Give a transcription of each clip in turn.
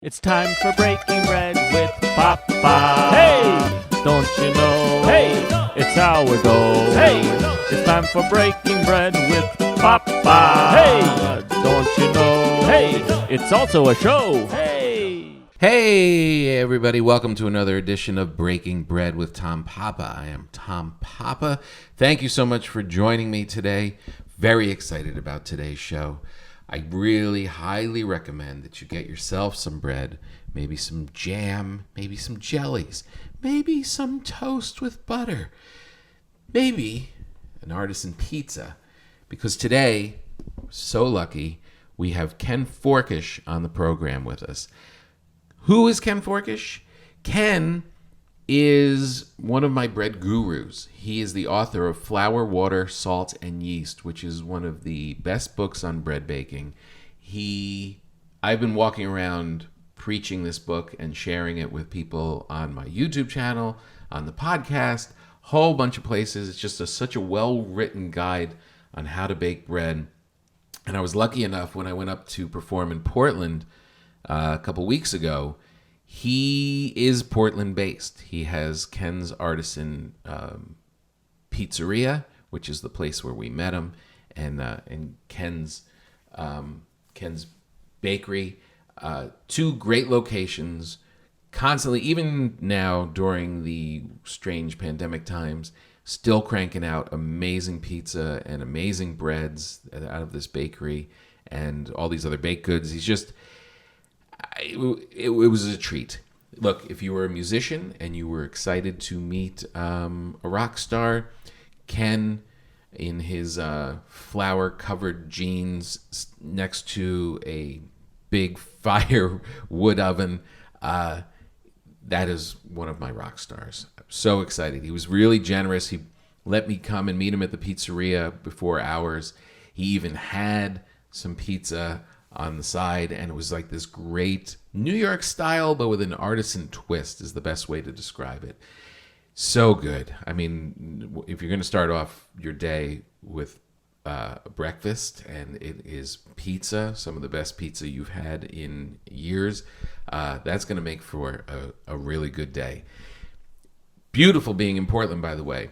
It's time for breaking bread with Papa. Hey, don't you know? Hey, it's sourdough. Hey, it's time for breaking bread with Papa. Hey, don't you know? Hey, it's also a show. Hey everybody, welcome to another edition of Breaking Bread with Tom Papa. I am Tom Papa. Thank you so much for joining me today. Very excited about today's show. I really highly recommend that you get yourself some bread, maybe some jam, maybe some jellies, maybe some toast with butter, maybe an artisan pizza, because today, so lucky, we have Ken Forkish on the program with us. Who is Ken Forkish? Ken is one of my bread gurus. He is the author of Flour, Water, Salt, and Yeast, which is one of the best books on bread baking. I've been walking around preaching this book and sharing it with people on my YouTube channel, on the podcast, whole bunch of places. It's just such a well-written guide on how to bake bread. And I was lucky enough when I went up to perform in Portland a couple weeks ago. He is Portland-based. He has Ken's Artisan Pizzeria, which is the place where we met him, and Ken's Bakery. Two great locations, constantly, even now during the strange pandemic times, still cranking out amazing pizza and amazing breads out of this bakery and all these other baked goods. It was a treat. Look, if you were a musician and you were excited to meet a rock star, Ken, in his flour-covered jeans next to a big firewood oven, that is one of my rock stars. I'm so excited. He was really generous. He let me come and meet him at the pizzeria before hours. He even had some pizza on the side, and it was like this great New York style, but with an artisan twist is the best way to describe it. So good. I mean, if you're going to start off your day with breakfast, and it is pizza, some of the best pizza you've had in years, that's going to make for a really good day. Beautiful being in Portland, by the way.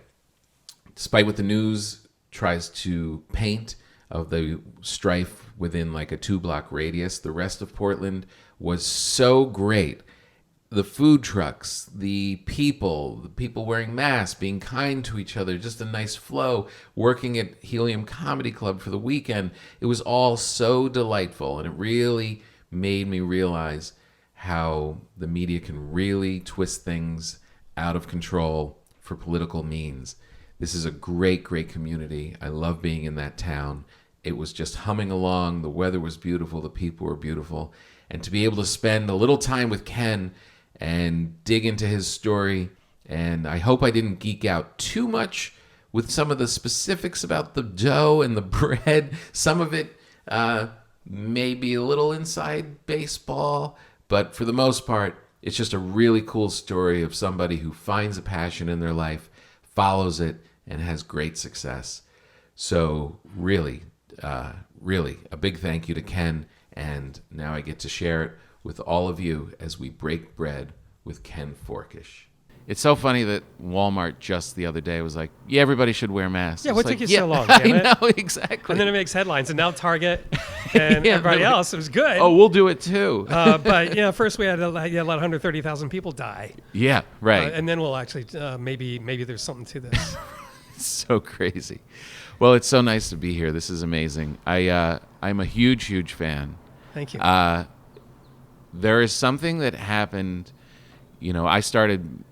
Despite what the news tries to paint of the strife within like a 2-block radius, the rest of Portland was so great. The food trucks, the people wearing masks, being kind to each other, just a nice flow, working at Helium Comedy Club for the weekend. It was all so delightful, and it really made me realize how the media can really twist things out of control for political means. This is a great, great community. I love being in that town. It was just humming along. The weather was beautiful. The people were beautiful. And to be able to spend a little time with Ken and dig into his story, and I hope I didn't geek out too much with some of the specifics about the dough and the bread. Some of it may be a little inside baseball, but for the most part, it's just a really cool story of somebody who finds a passion in their life, follows it, and has great success. So really a big thank you to Ken, and now I get to share it with all of you as we break bread with Ken Forkish. It's so funny that Walmart just the other day was like, yeah, everybody should wear masks. Yeah, what took you so long? I Damn it. know, exactly. And then it makes headlines, and now Target and everybody else, it was good. Oh, we'll do it too. But first we had a lot of 130,000 people die. Yeah, right. And then we'll actually, maybe there's something to this. It's so crazy. Well, it's so nice to be here. This is amazing. I'm a huge, huge fan. Thank you. There is something that happened. I started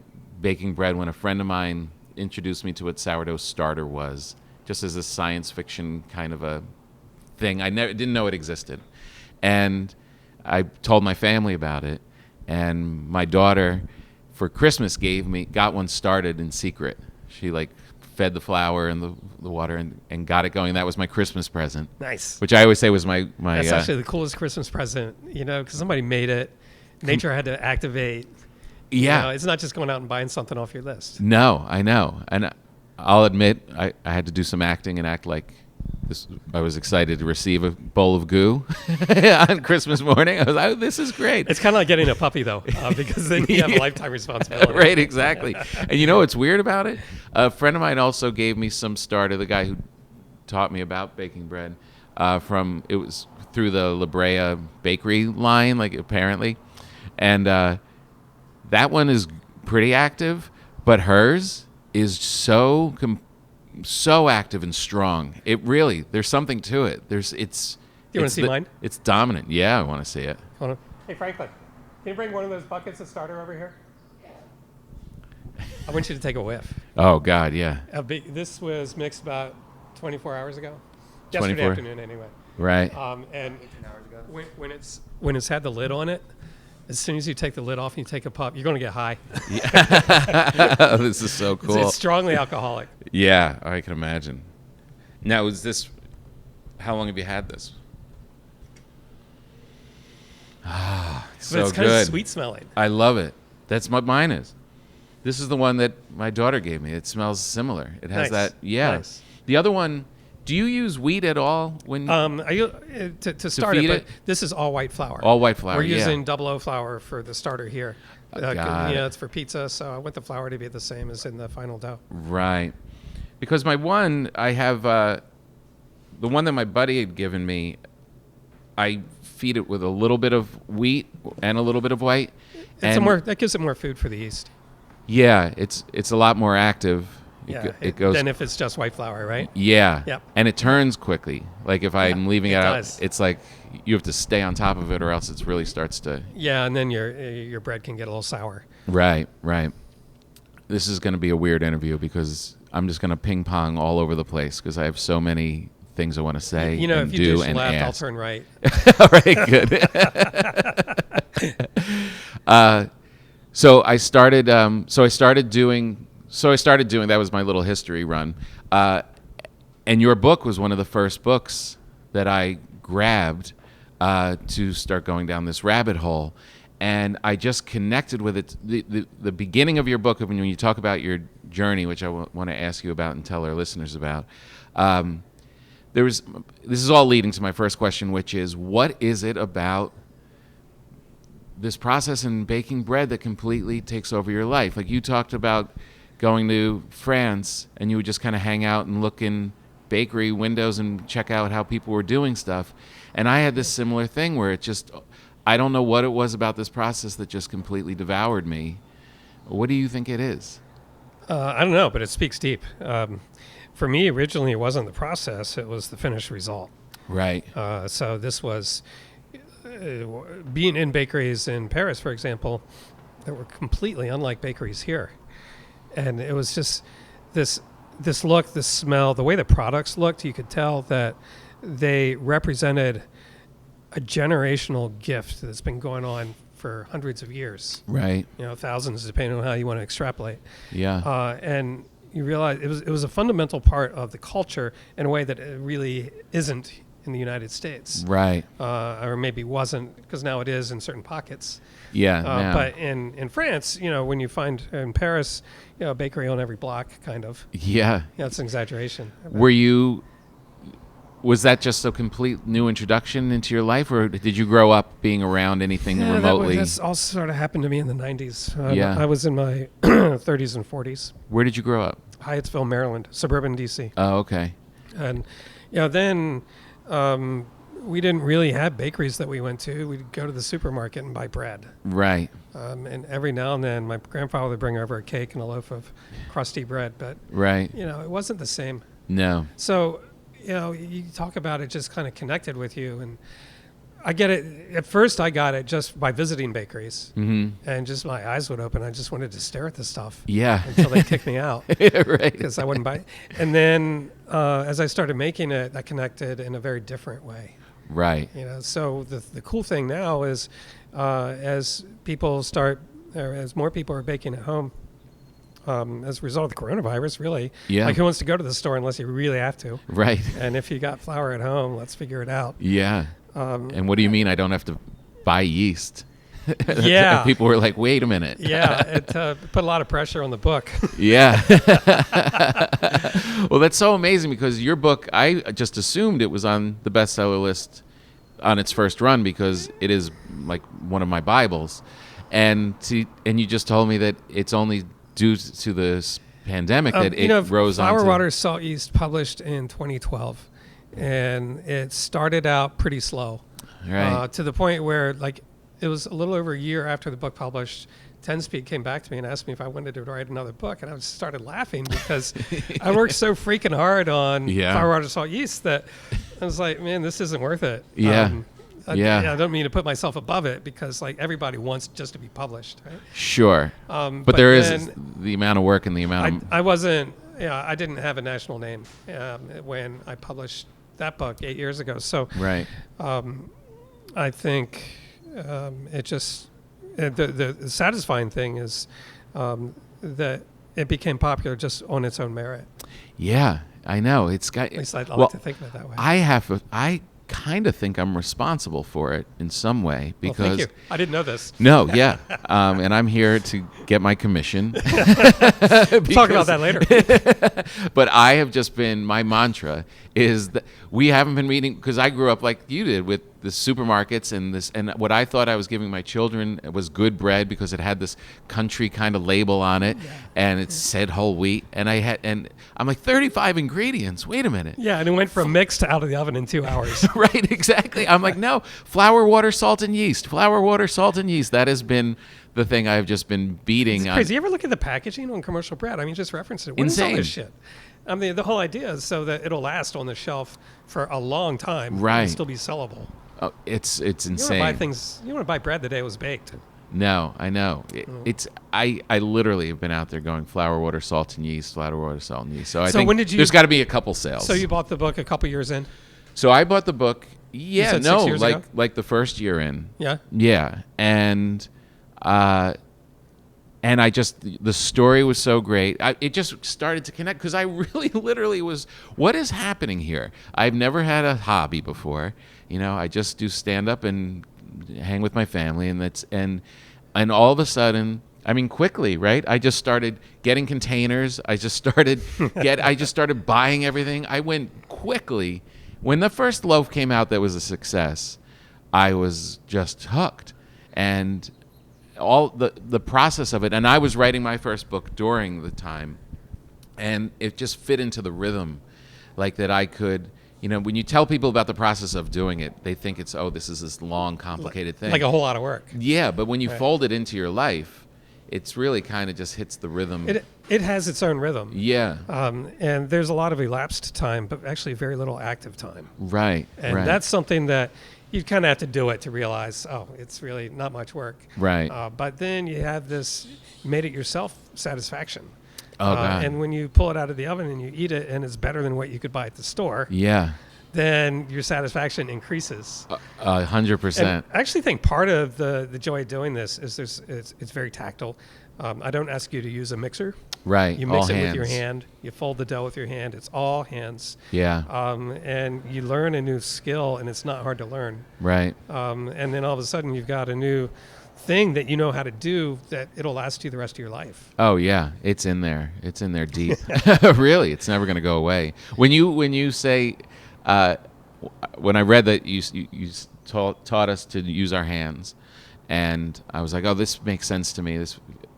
baking bread when a friend of mine introduced me to what sourdough starter was, just as a science fiction kind of a thing. I didn't know it existed. And I told my family about it. And my daughter, for Christmas, got one started in secret. She fed the flour and the water and got it going. That was my Christmas present. Nice. Which I always say was my That's actually the coolest Christmas present, because somebody made it. Nature had to activate. Yeah. It's not just going out and buying something off your list. No, I know. And I'll admit, I had to do some acting and act like I was excited to receive a bowl of goo on Christmas morning. I was like, oh, this is great. It's kind of like getting a puppy, though, because then you have a lifetime responsibility. Right, exactly. And you know what's weird about it? A friend of mine also gave me some starter, the guy who taught me about baking bread, it was through the La Brea bakery line, like apparently. And that one is pretty active, but hers is so active and strong. It really, there's something to it. You want to see mine? It's dominant. Yeah, I want to see it. Hold on. Hey, Franklin, can you bring one of those buckets of starter over here? I want you to take a whiff. Oh, God, yeah. This was mixed about 24 hours ago. 24? Yesterday afternoon, anyway. Right. And when it's had the lid on it, as soon as you take the lid off and you take a puff, you're going to get high. This is so cool. It's strongly alcoholic. Yeah, I can imagine. Now, how long have you had this? So but it's kind good. of sweet smelling. I love it. That's what mine is. This is the one that my daughter gave me. It smells similar. It has Nice. that. Yeah. Nice. The other one, do you use wheat at all when To start feed it, it? but this is all white flour. all white flour? We're yeah. using 00 flour for the starter here. Got it. It's for pizza, so I want the flour to be the same as in the final dough. Right. Because my one, I have the one that my buddy had given me, I feed it with a little bit of wheat and a little bit of white. That gives it more food for the yeast. Yeah, it's a lot more active. It goes. Than if it's just white flour, right? Yeah. Yep. And it turns quickly. Like if I'm leaving it out, does. it's like you have to stay on top of it or else it really starts to. Yeah, and then your bread can get a little sour. Right. This is going to be a weird interview because I'm just going to ping pong all over the place because I have so many things I want to say and if you do dish and left, ask. I'll turn right. All right, good. So I started doing. That was my little history run, and your book was one of the first books that I grabbed to start going down this rabbit hole, and I just connected with it. The beginning of your book, when you talk about your journey, which I want to ask you about and tell our listeners about. This is all leading to my first question, which is, what is it about this process in baking bread that completely takes over your life? Like you talked about going to France and you would just kind of hang out and look in bakery windows and check out how people were doing stuff. And I had this similar thing where I don't know what it was about this process that just completely devoured me. What do you think it is? I don't know, but it speaks deep. For me, originally, it wasn't the process; it was the finished result. Right. So this was being in bakeries in Paris, for example, that were completely unlike bakeries here, and it was just this look, this smell, the way the products looked. You could tell that they represented a generational gift that's been going on for hundreds of years. Right. Thousands, depending on how you want to extrapolate. Yeah. And you realize it was a fundamental part of the culture in a way that it really isn't in the United States. Right. Or maybe wasn't, because now it is in certain pockets. Yeah. Now. But in France, when you find in Paris, a bakery on every block, kind of. Yeah. That's an exaggeration. Was that just a complete new introduction into your life, or did you grow up being around anything remotely? That's all sort of happened to me in the 90s. Yeah. I was in my 30s and 40s. Where did you grow up? Hyattsville, Maryland, suburban D.C. Oh, okay. And then we didn't really have bakeries that we went to. We'd go to the supermarket and buy bread. Right. And every now and then, my grandfather would bring over a cake and a loaf of crusty bread. But, right. It wasn't the same. No. So, you talk about it just kind of connected with you. And I get it. At first, I got it just by visiting bakeries. Mm-hmm. And just my eyes would open. I just wanted to stare at the stuff. Yeah. Until they kicked me out. Right. Because I wouldn't buy it. And then as I started making it, I connected in a very different way. Right. So the cool thing now is as more people are baking at home, as a result of the coronavirus, really. Yeah. Like, who wants to go to the store unless you really have to? Right. And if you got flour at home, let's figure it out. Yeah. And what do you mean I don't have to buy yeast? Yeah. People were like, wait a minute. Yeah, it put a lot of pressure on the book. Yeah. Well, that's so amazing because your book, I just assumed it was on the bestseller list on its first run because it is like one of my Bibles. And you just told me that it's only due to this pandemic that it rose on. Flour, Water, Salt, Yeast published in 2012. And it started out pretty slow. Right. To the point where, like, it was a little over a year after the book published, 10-Speed came back to me and asked me if I wanted to write another book. And I just started laughing because I worked so freaking hard on Flour, Water, Salt, Yeast that I was like, man, this isn't worth it. Yeah. I don't mean to put myself above it because, like, everybody wants just to be published, right? Sure. But there is the amount of work and the amount of... I didn't have a national name when I published that book 8 years ago. So right. I think it just... The satisfying thing is that it became popular just on its own merit. Yeah, I know. It's got... At least I like to think of it that way. I kind of think I'm responsible for it in some way because thank you. I didn't know this. No, yeah, and I'm here to get my commission. Talk about that later. But I have just been, my mantra is that we haven't been reading because I grew up like you did with the supermarkets and what I thought I was giving my children was good bread because it had this country kind of label on it and it said whole wheat and I'm like 35 ingredients. Wait a minute. Yeah, and it went from mixed to out of the oven in 2 hours. Right, exactly. I'm like, no, flour, water, salt, and yeast. Flour, water, salt, and yeast. That has been the thing I've just been beating on. Crazy. You ever look at the packaging on commercial bread? I mean, just reference it. What is all this shit? I mean, the whole idea is so that it'll last on the shelf for a long time. Right. And still be sellable. Oh, it's insane. You want to buy bread the day it was baked. No, I know. I literally have been out there going flour, water, salt, and yeast, flour, water, salt, and yeast. So I think there's got to be a couple sales. So you bought the book a couple years in? So I bought the book, 6 years ago? like the first year in. Yeah? Yeah. And I just, the story was so great. It just started to connect because I really literally was, what is happening here? I've never had a hobby before. You know, I just do stand up and hang with my family and all of a sudden, I mean, quickly, right? I just started getting containers. I just started buying everything. I went quickly. When the first loaf came out that was a success, I was just hooked. And all the process of it, and I was writing my first book during the time, and it just fit into the rhythm, like that I could, you know, when you tell people about the process of doing it, they think it's, this is this long, complicated thing. Like a whole lot of work. Yeah, but when you fold it into your life, it's really kind of just hits the rhythm. It has its own rhythm. Yeah. And there's a lot of elapsed time, but actually very little active time. Right. And that's something that you kind of have to do it to realize, it's really not much work. Right. But then you have this, you made it yourself satisfaction. God. And when you pull it out of the oven and you eat it and it's better than what you could buy at the store, then your satisfaction increases. 100%. I actually think part of the joy of doing this is it's very tactile. I don't ask you to use a mixer. Right. You mix it with your hand. You fold the dough with your hand. It's all hands. Yeah. And you learn a new skill, and it's not hard to learn. Right. And then all of a sudden, you've got a new thing that you know how to do that it'll last you the rest of your life. Oh yeah, it's in there. It's in there deep. Really, it's never going to go away. When you say, when I read that you taught us to use our hands, and I was like, this makes sense to me.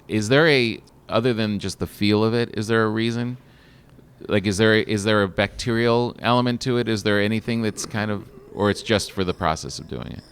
Is there other than just the feel of it, is there a reason? Like, is there a bacterial element to it? Is there anything that's kind of, or it's just for the process of doing it?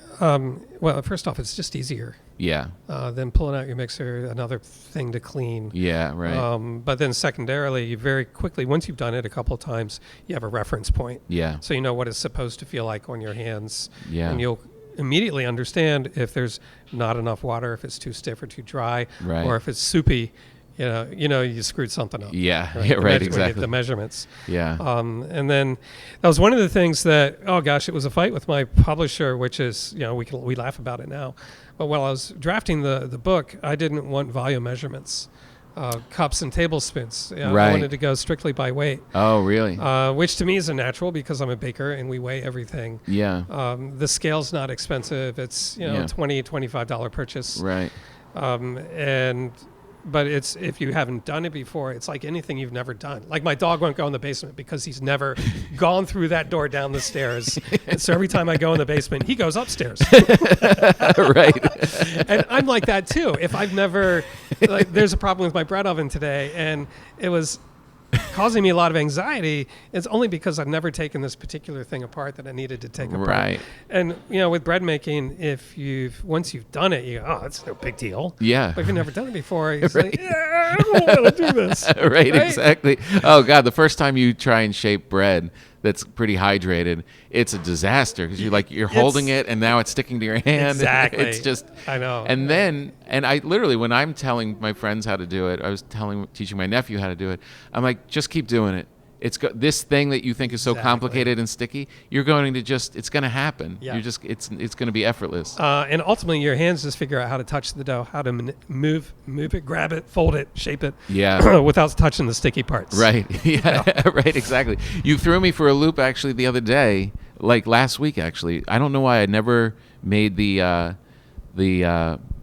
Well, first off, it's just easier. Yeah. Than pulling out your mixer, another thing to clean. Yeah, right. But then secondarily, you very quickly, once you've done it a couple of times, you have a reference point. Yeah. So you know what it's supposed to feel like on your hands. Yeah. And you'll immediately understand if there's not enough water, if it's too stiff or too dry, right. or if it's soupy. You screwed something up. Yeah, right, yeah, right, exactly. The measurements. Yeah. And then that was one of the things that, it was a fight with my publisher, which is, we laugh about it now. But while I was drafting the book, I didn't want volume measurements. cups and tablespoons. I Right. wanted to go strictly by weight, Oh, really? which to me is a natural because I'm a baker and we weigh everything. Yeah. The scale's not expensive. It's Yeah. $20-25 purchase. Right. But it's, if you haven't done it before, it's like anything you've never done. Like my dog won't go in the basement because he's never gone through that door down the stairs. And so every time I go in the basement, he goes upstairs. Right. And I'm like that too. If I've never, like, there's a problem with my bread oven today, and it was causing me a lot of anxiety. It's only because I've never taken this particular thing apart that I needed to take apart. Right. And with bread making, once you've done it, you go, oh, it's no big deal. Yeah. But if you've never done it before, it's like, yeah, I don't want to do this. Right, exactly. Oh God, the first time you try and shape bread that's pretty hydrated, it's a disaster because you're holding it and now it's sticking to your hand. Exactly. It's just, I know. And I literally, when I'm telling my friends how to do it, I was teaching my nephew how to do it. I'm like, just keep doing it. This thing that you think is so Exactly. complicated and sticky, you're going to it's going to happen. Yeah. It's going to be effortless. And ultimately, your hands just figure out how to touch the dough, how to move it, grab it, fold it, shape it, Yeah. without touching the sticky parts. Right. Yeah. Right. Exactly. You threw me for a loop actually the other day, like last week actually. I don't know why I never made the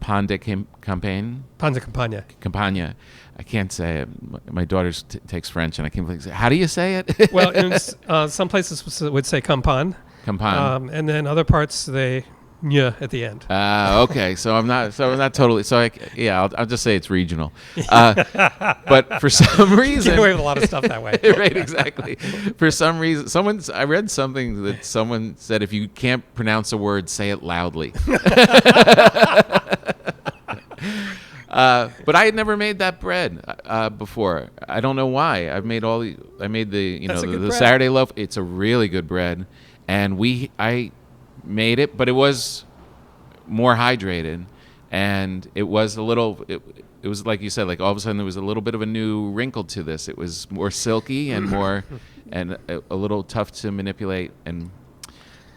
pan de campagne. Pan de campagna. Campagna. I can't say it. My daughter takes French, and I can't say. How do you say it? Well, some places would say campagne. Campagne. And then other parts they at the end. Okay, so I'm not totally. So I'll just say it's regional. But for some reason, Get away with a lot of stuff that way. Right, exactly. For some reason, I read something that someone said if you can't pronounce a word, say it loudly. But I had never made that bread before. I don't know why. I made the That's a good bread. Saturday loaf. It's a really good bread, and I made it, but it was more hydrated, and it was a little. It was like you said, like all of a sudden there was a little bit of a new wrinkle to this. It was more silky and more, and a little tough to manipulate.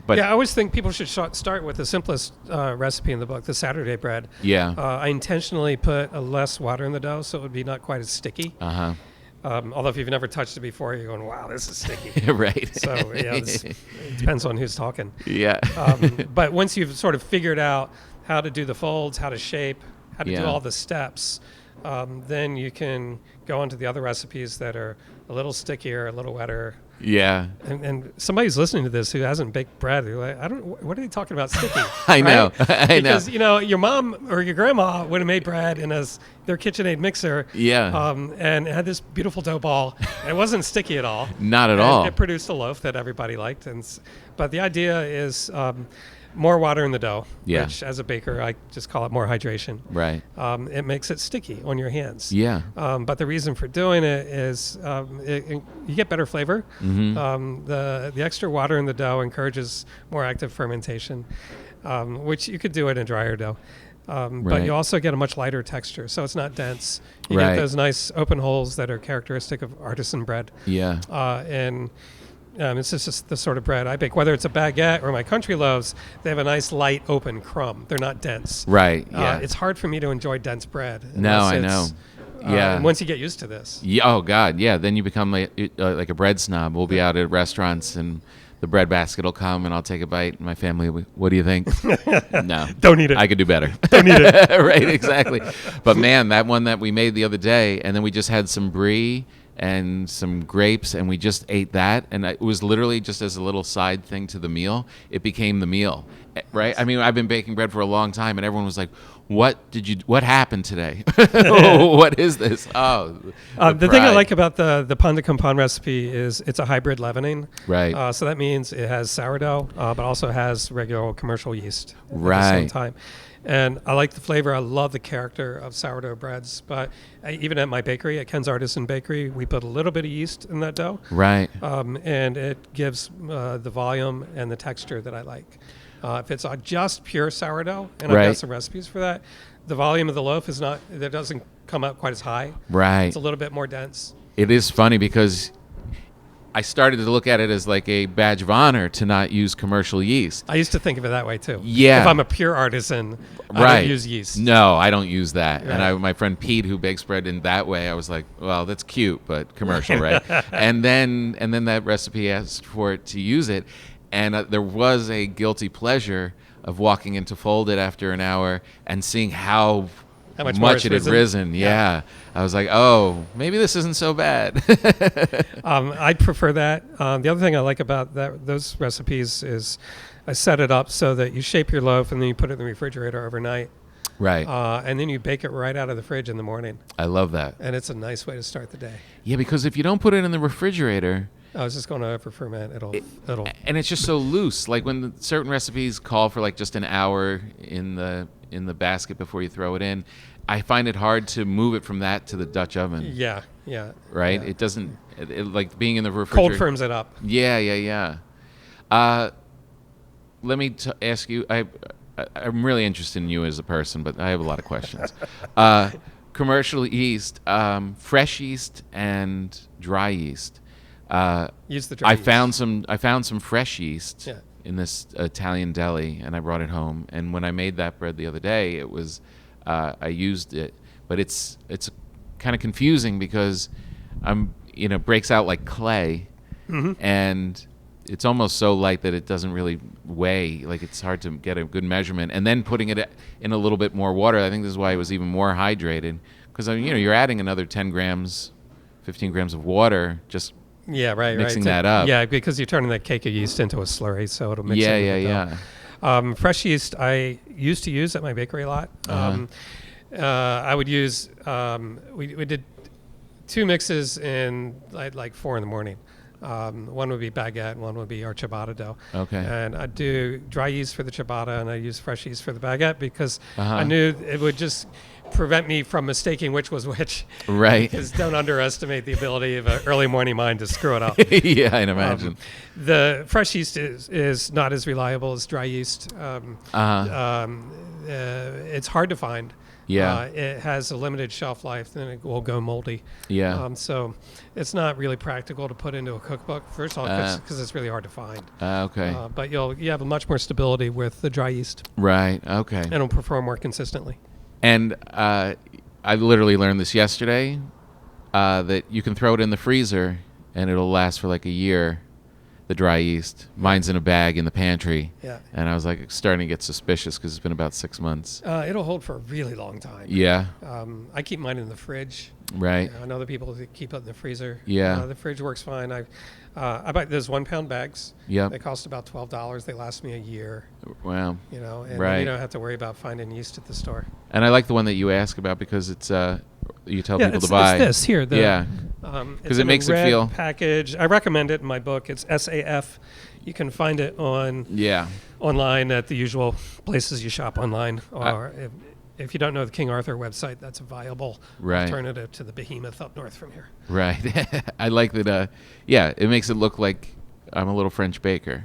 But I always think people should start with the simplest recipe in the book, the Saturday bread. Yeah. I intentionally put less water in the dough so it would be not quite as sticky. Uh-huh. Although if you've never touched it before, you're going, wow, this is sticky. Right. So, it depends on who's talking. Yeah. But once you've sort of figured out how to do the folds, how to shape, how to do Yeah. all the steps, then you can go on to the other recipes that are a little stickier, a little wetter. Yeah. And somebody who's listening to this who hasn't baked bread, they're like, what are they talking about sticky? I know. I know. Because, your mom or your grandma would have made bread in their KitchenAid mixer. Yeah. And it had this beautiful dough ball. And it wasn't sticky at all. Not at And all. It produced a loaf that everybody liked. But the idea is more water in the dough, Yeah. which as a baker, I just call it more hydration. Right. It makes it sticky on your hands. Yeah. But the reason for doing it is you get better flavor. Mm-hmm. The extra water in the dough encourages more active fermentation, which you could do it in drier dough. But Right. you also get a much lighter texture, so it's not dense. You Right. get those nice open holes that are characteristic of artisan bread. Yeah. It's just the sort of bread I bake. Whether it's a baguette or my country loaves, they have a nice light open crumb. They're not dense. Right. Yeah. It's hard for me to enjoy dense bread. No, unless I it's, know. Yeah. Once you get used to this. Yeah. Oh God. Yeah. Then you become like a bread snob. We'll be out at restaurants and the bread basket will come and I'll take a bite. And my family, what do you think? No. Don't eat it. I could do better. Don't eat it. Right. Exactly. But man, that one that we made the other day, and then we just had some brie and some grapes, and we just ate that, and it was literally just as a little side thing to the meal. It became the meal, right? I mean, I've been baking bread for a long time, and everyone was like, what happened today? What is this? Oh, the thing I like about the pan de campagne recipe is it's a hybrid leavening. Right. So that means it has sourdough, but also has regular commercial yeast at the same Right. time. And I like the flavor. I love the character of sourdough breads. But even at my bakery, at Ken's Artisan Bakery, we put a little bit of yeast in that dough. Right. And it gives the volume and the texture that I like. If it's just pure sourdough, and I've Right. got some recipes for that, the volume of the loaf it doesn't come out quite as high. Right. It's a little bit more dense. It is funny because I started to look at it as like a badge of honor to not use commercial yeast. I used to think of it that way too. Yeah. If I'm a pure artisan, I Right. don't use yeast. No, I don't use that. Right. And my friend Pete, who bakes bread in that way, I was like, well, that's cute, but commercial, right? and then that recipe asked for it to use it, and there was a guilty pleasure of walking into Folded after an hour and seeing how much more much it's it had risen. Yeah. I was like, oh, maybe this isn't so bad. I prefer that. The other thing I like about those recipes is I set it up so that you shape your loaf and then you put it in the refrigerator overnight. Right. And then you bake it right out of the fridge in the morning. I love that. And it's a nice way to start the day. Yeah, because if you don't put it in the refrigerator, I was just going to over ferment. It'll. and it's just so loose. Like when certain recipes call for like just an hour in the basket before you throw it in, I find it hard to move it from that to the Dutch oven. Yeah. Right. Yeah. It doesn't like being in the refrigerator. Cold firms it up. Yeah. Let me ask you. I'm really interested in you as a person, but I have a lot of questions. Commercial yeast, fresh yeast, and dry yeast. Use the dry yeast. I found some fresh yeast Yeah. in this Italian deli, and I brought it home. And when I made that bread the other day, it was I used it, but it's kind of confusing because breaks out like clay, and it's almost so light that it doesn't really weigh. Like it's hard to get a good measurement. And then putting it in a little bit more water, I think this is why it was even more hydrated, because you're adding another 10 grams, 15 grams of water just. Yeah, right. Mixing that up. Yeah, because you're turning that cake of yeast into a slurry, so it'll mix. Yeah. Fresh yeast I used to use at my bakery a lot. I would use. We did 2 mixes in like 4 in the morning. One would be baguette, and one would be our ciabatta dough. Okay. And I'd do dry yeast for the ciabatta, and I use fresh yeast for the baguette because I knew it would just prevent me from mistaking which was which. Right. Because don't underestimate the ability of an early morning mind to screw it up. Yeah, I'd imagine. The fresh yeast is not as reliable as dry yeast. It's hard to find. Yeah. It has a limited shelf life, then it will go moldy. Yeah. So it's not really practical to put into a cookbook. First of all, because it's really hard to find. Okay. But you have a much more stability with the dry yeast. Right. Okay. And it'll perform more consistently. And I literally learned this yesterday, that you can throw it in the freezer and it'll last for like a year. The dry yeast. Mine's in a bag in the pantry. Yeah. And I was like starting to get suspicious because it's been about 6 months. It'll hold for a really long time. Yeah. I keep mine in the fridge. Right. I know other people that keep it in the freezer. Yeah. The fridge works fine. I buy those 1 pound bags. Yep. They cost about $12. They last me a year. Wow. And then Right. you don't have to worry about finding yeast at the store. And I like the one that you ask about because it's you tell people to it's buy. this here. Yeah. Because it makes it feel package. I recommend it in my book. It's SAF. You can find it online at the usual places you shop online, or if you don't know the King Arthur website, that's a viable alternative to the behemoth up north from here. Right. I like that. It makes it look like I'm a little French baker.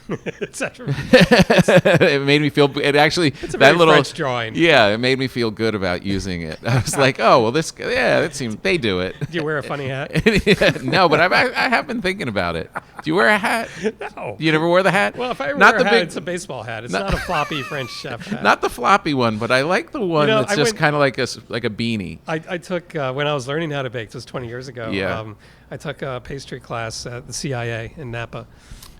It made me feel. It actually. It's a very French drawing. Yeah, it made me feel good about using it. I was like, oh well, it seems they do it. Do you wear a funny hat? No, but I have been thinking about it. Do you wear a hat? No. You never wore the hat? Well, if I wear a hat, it's a baseball hat. It's not a floppy French chef hat. Not the floppy one, but I like the one that's just kind of like a beanie. I took when I was learning how to bake. This was 20 years ago. Yeah. I took a pastry class at the CIA in Napa.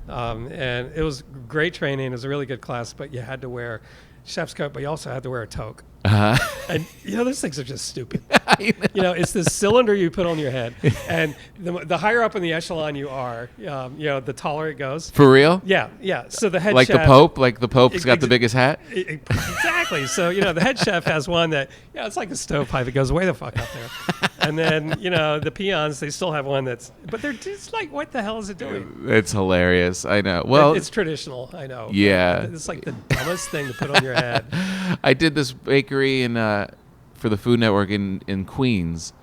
And it was great training. It was a really good class, but you had to wear chef's coat, but you also had to wear a toque. And those things are just stupid. It's this cylinder you put on your head, and the higher up in the echelon you are, the taller it goes. For real? Yeah. So the head like chef, the Pope's got the biggest hat. Exactly. So the head chef has one that it's like a stovepipe. It goes way the fuck up there. And then the peons, they still have one but they're just like, what the hell is it doing? It's hilarious. I know. Well, it's traditional. I know. Yeah. It's like the dumbest thing to put on your head. I did this bakery for the Food Network in Queens,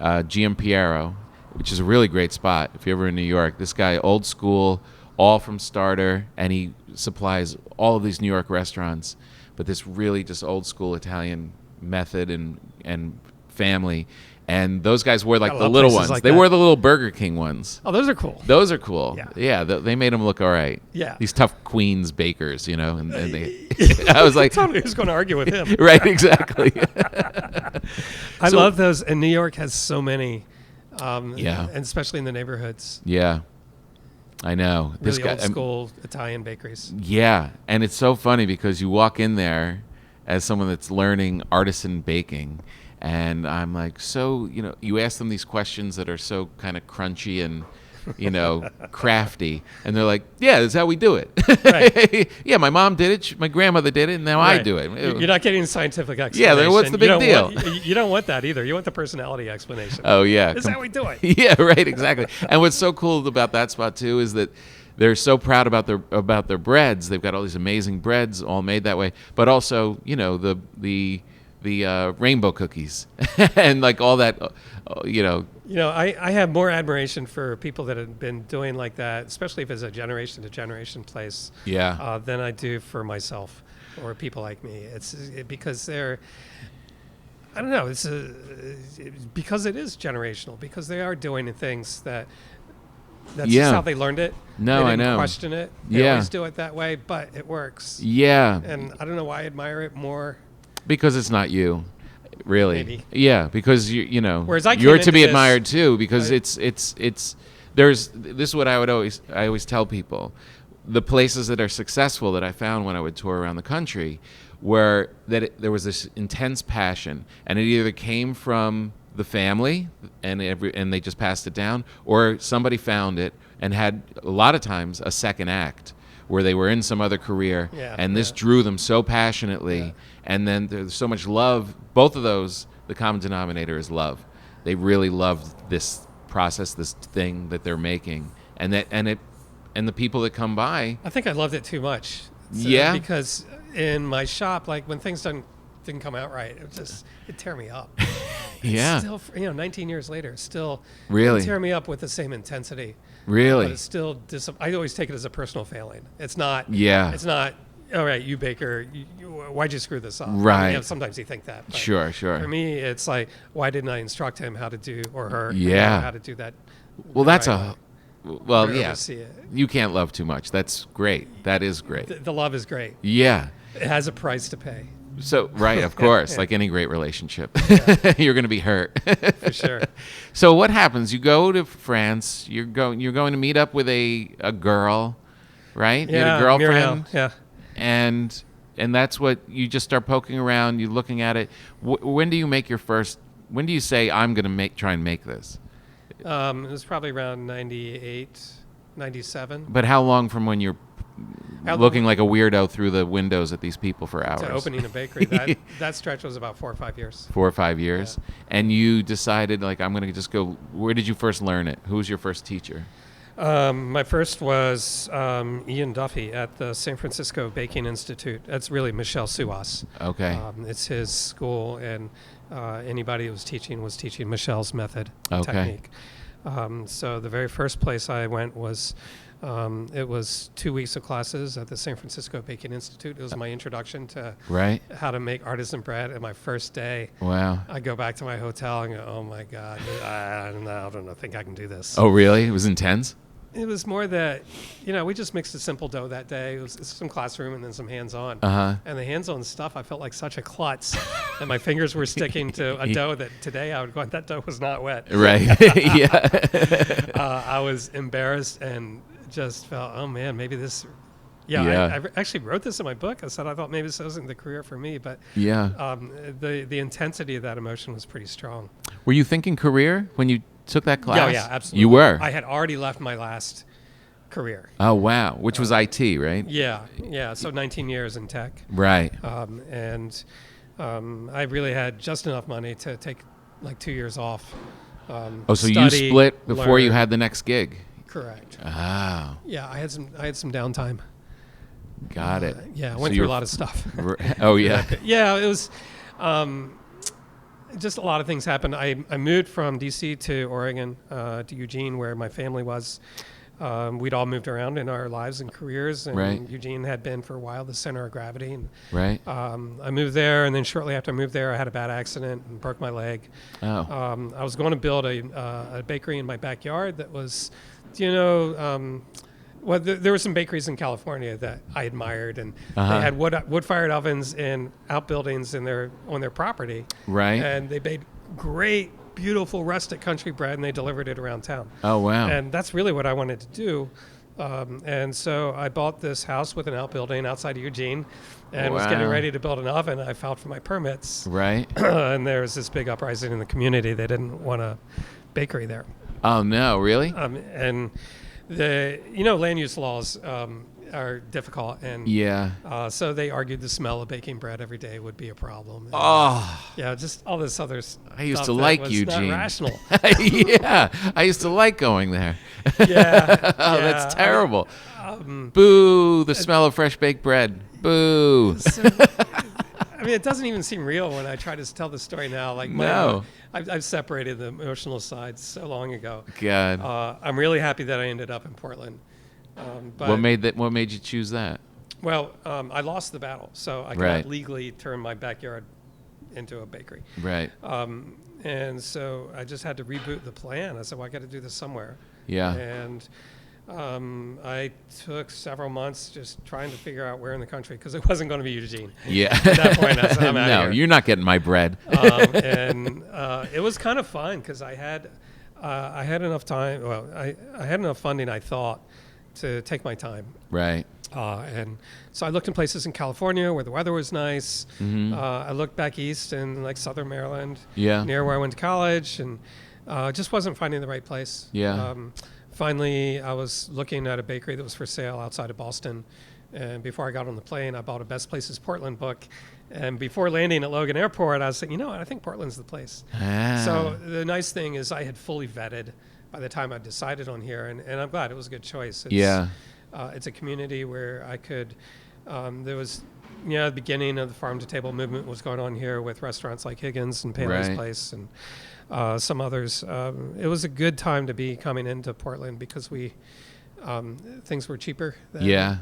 GM Piero, which is a really great spot if you're ever in New York. This guy, old school, all from starter, and he supplies all of these New York restaurants, but this really just old school Italian method and family. And those guys wore like Got a the lot of little places ones. like They that. wore the little Burger King ones. Oh, those are cool. Those are cool. Yeah. They made them look all right. Yeah. These tough Queens bakers, and they. I was like, Totally, who's going to argue with him? right, exactly. I So- love those, and New York has so many. Yeah. And especially in the neighborhoods. Yeah, I know. Really old school Italian bakeries. Yeah, and it's so funny because you walk in there as someone that's learning artisan baking, and I'm like, so, you ask them these questions that are so kind of crunchy and, crafty, and they're like, yeah, that's how we do it. Right. Yeah, my mom did it, my grandmother did it, and now I Right. do it. You're not getting scientific Yeah, explanation. then what's the big You deal? don't you don't want that either. You want the personality explanation. Oh, yeah. This is how we do it. Yeah, right, exactly. And what's so cool about that spot too is that they're so proud about their breads. They've got all these amazing breads, all made that way. But also, the rainbow cookies and like all that. I have more admiration for people that have been doing like that, especially if it's a generation to generation place. Yeah. Than I do for myself or people like me. Because they're. I don't know. Because it is generational. Because they are doing things that's just how they learned it. No, They I didn't know. question it. They Yeah. always do it that way, but it works. Yeah. And I don't know why I admire it more. Because it's not you, really. Maybe. Yeah, because Whereas I came you're to into be this- admired too. Because it's this is what I always tell people. The places that are successful that I found when I would tour around the country were that there was this intense passion, and it either came from the family and they just passed it down, or somebody found it and had a lot of times a second act where they were in some other career, Yeah, and this yeah. drew them so passionately. Yeah. And then there's so much love. Both of those, the common denominator is love. They really loved this process, this thing that they're making, and the people that come by. I think I loved it too much. Yeah? Because in my shop, like when things didn't come out right, it'd tear me up. Yeah. Still, 19 years later, it's still Really? it'd tear me up with the same intensity. Really? But it's still I always take it as a personal failing. It's not. Yeah. It's not. All right, you baker, why'd you screw this up? Right. Sometimes you think that. But Sure. For me, it's like, why didn't I instruct him how to do, or her, Yeah. how to do that? Well, the that's right way? well, Or yeah. oversee it. You can't love too much. That's great. That is great. The love is great. Yeah. It has a price to pay, So right, of course, Yeah. like any great relationship, you're going to be hurt. for sure. So what happens? You go to France. You're going to meet up with a girl, right? You had a girlfriend, Muriel, yeah. and that's what you just start poking around. You're looking at it. When do you make your first? When do you say I'm going to try and make this? It was probably around 98, 97 But how long from when you're How looking like a weirdo through the windows at these people for hours? to opening a bakery. That stretch was about 4 or 5 years. 4 or 5 years. And you decided, like, I'm going to just go. Where did you first learn it? Who was your first teacher? My first was Ian Duffy at the San Francisco Baking Institute. That's really Michel Suas. Okay. It's his school, and anybody who was teaching Michel's method Okay. technique. So the very first place I went was, it was 2 weeks of classes at the San Francisco Baking Institute. It was my introduction to Right? how to make artisan bread. And my first day, Wow. I go back to my hotel and go, oh my God, I don't think I can do this. Oh, really? It was intense? It was more that, we just mixed a simple dough that day. It was some classroom and then some hands-on. Uh-huh. And the hands-on stuff, I felt like such a klutz. And my fingers were sticking to a dough that today I would go, that dough was not wet. Right. Yeah. I was embarrassed and just felt, oh man, maybe this... Yeah. I actually wrote this in my book. I said I thought maybe this wasn't the career for me, but Yeah. the intensity of that emotion was pretty strong. Were you thinking career when you took that class? Yeah, absolutely. You were? I had already left my last career. Oh, wow. Which was IT, right? Yeah. So 19 years in tech. Right. And I really had just enough money to take like 2 years off. Oh, so you study, split before you learn. had the next gig? Correct. Oh, Yeah, I had some downtime. got it. Yeah, I So went through you're- a lot of stuff. Oh, yeah. Yeah, it was just a lot of things happened. I moved from D.C. to Oregon, to Eugene, where my family was. we'd all moved around in our lives and careers, and Right. Eugene had been for a while the center of gravity. And Right. I moved there, and then shortly after I moved there, I had a bad accident and broke my leg. Oh. I was going to build a bakery in my backyard that was, well, there were some bakeries in California that I admired, and they had wood-fired ovens in outbuildings on their property. Right. And they made great, beautiful rustic country bread, and they delivered it around town. Oh, wow. And that's really what I wanted to do. And so I bought this house with an outbuilding outside of Eugene, and was getting Wow. ready to build an oven. I filed for my permits, Right. and there was this big uprising in the community. They didn't want a bakery there. Oh, no, really? And the land use laws are difficult, and Yeah. so they argued the smell of baking bread every day would be a problem. And, Oh, yeah, just all this other I used stuff to that like was Eugene. Not rational. Yeah, I used to like going there. Yeah, Oh, that's terrible. Boo, the smell of fresh baked bread. Boo. I mean, it doesn't even seem real when I try to tell the story now. Like, No. I've separated the emotional side so long ago. God. I'm really happy that I ended up in Portland. But What made you choose that? Well, I lost the battle, so I Right. cannot legally turn my backyard into a bakery. Right. And so I just had to reboot the plan. I said, well, I got to do this somewhere. Yeah. And I took several months just trying to figure out where in the country, because it wasn't going to be Eugene. Yeah. At that point, I said, I'm out No, of here. you're not getting my bread. And it was kind of fun because I had enough time. Well, I had enough funding, I thought, to take my time. Right. And so I looked in places in California where the weather was nice. I looked back east in like Southern Maryland, Yeah. near where I went to college, and just wasn't finding the right place. Yeah. Finally, I was looking at a bakery that was for sale outside of Boston. And before I got on the plane, I bought a Best Places Portland book. And before landing at Logan Airport, I was saying, I think Portland's the place. Ah. So the nice thing is I had fully vetted by the time I decided on here, and I'm glad it was a good choice. It's a community where I could, there was, the beginning of the farm to table movement was going on here with restaurants like Higgins and Paley's Right. Place and some others. It was a good time to be coming into Portland because things were cheaper then. Yeah.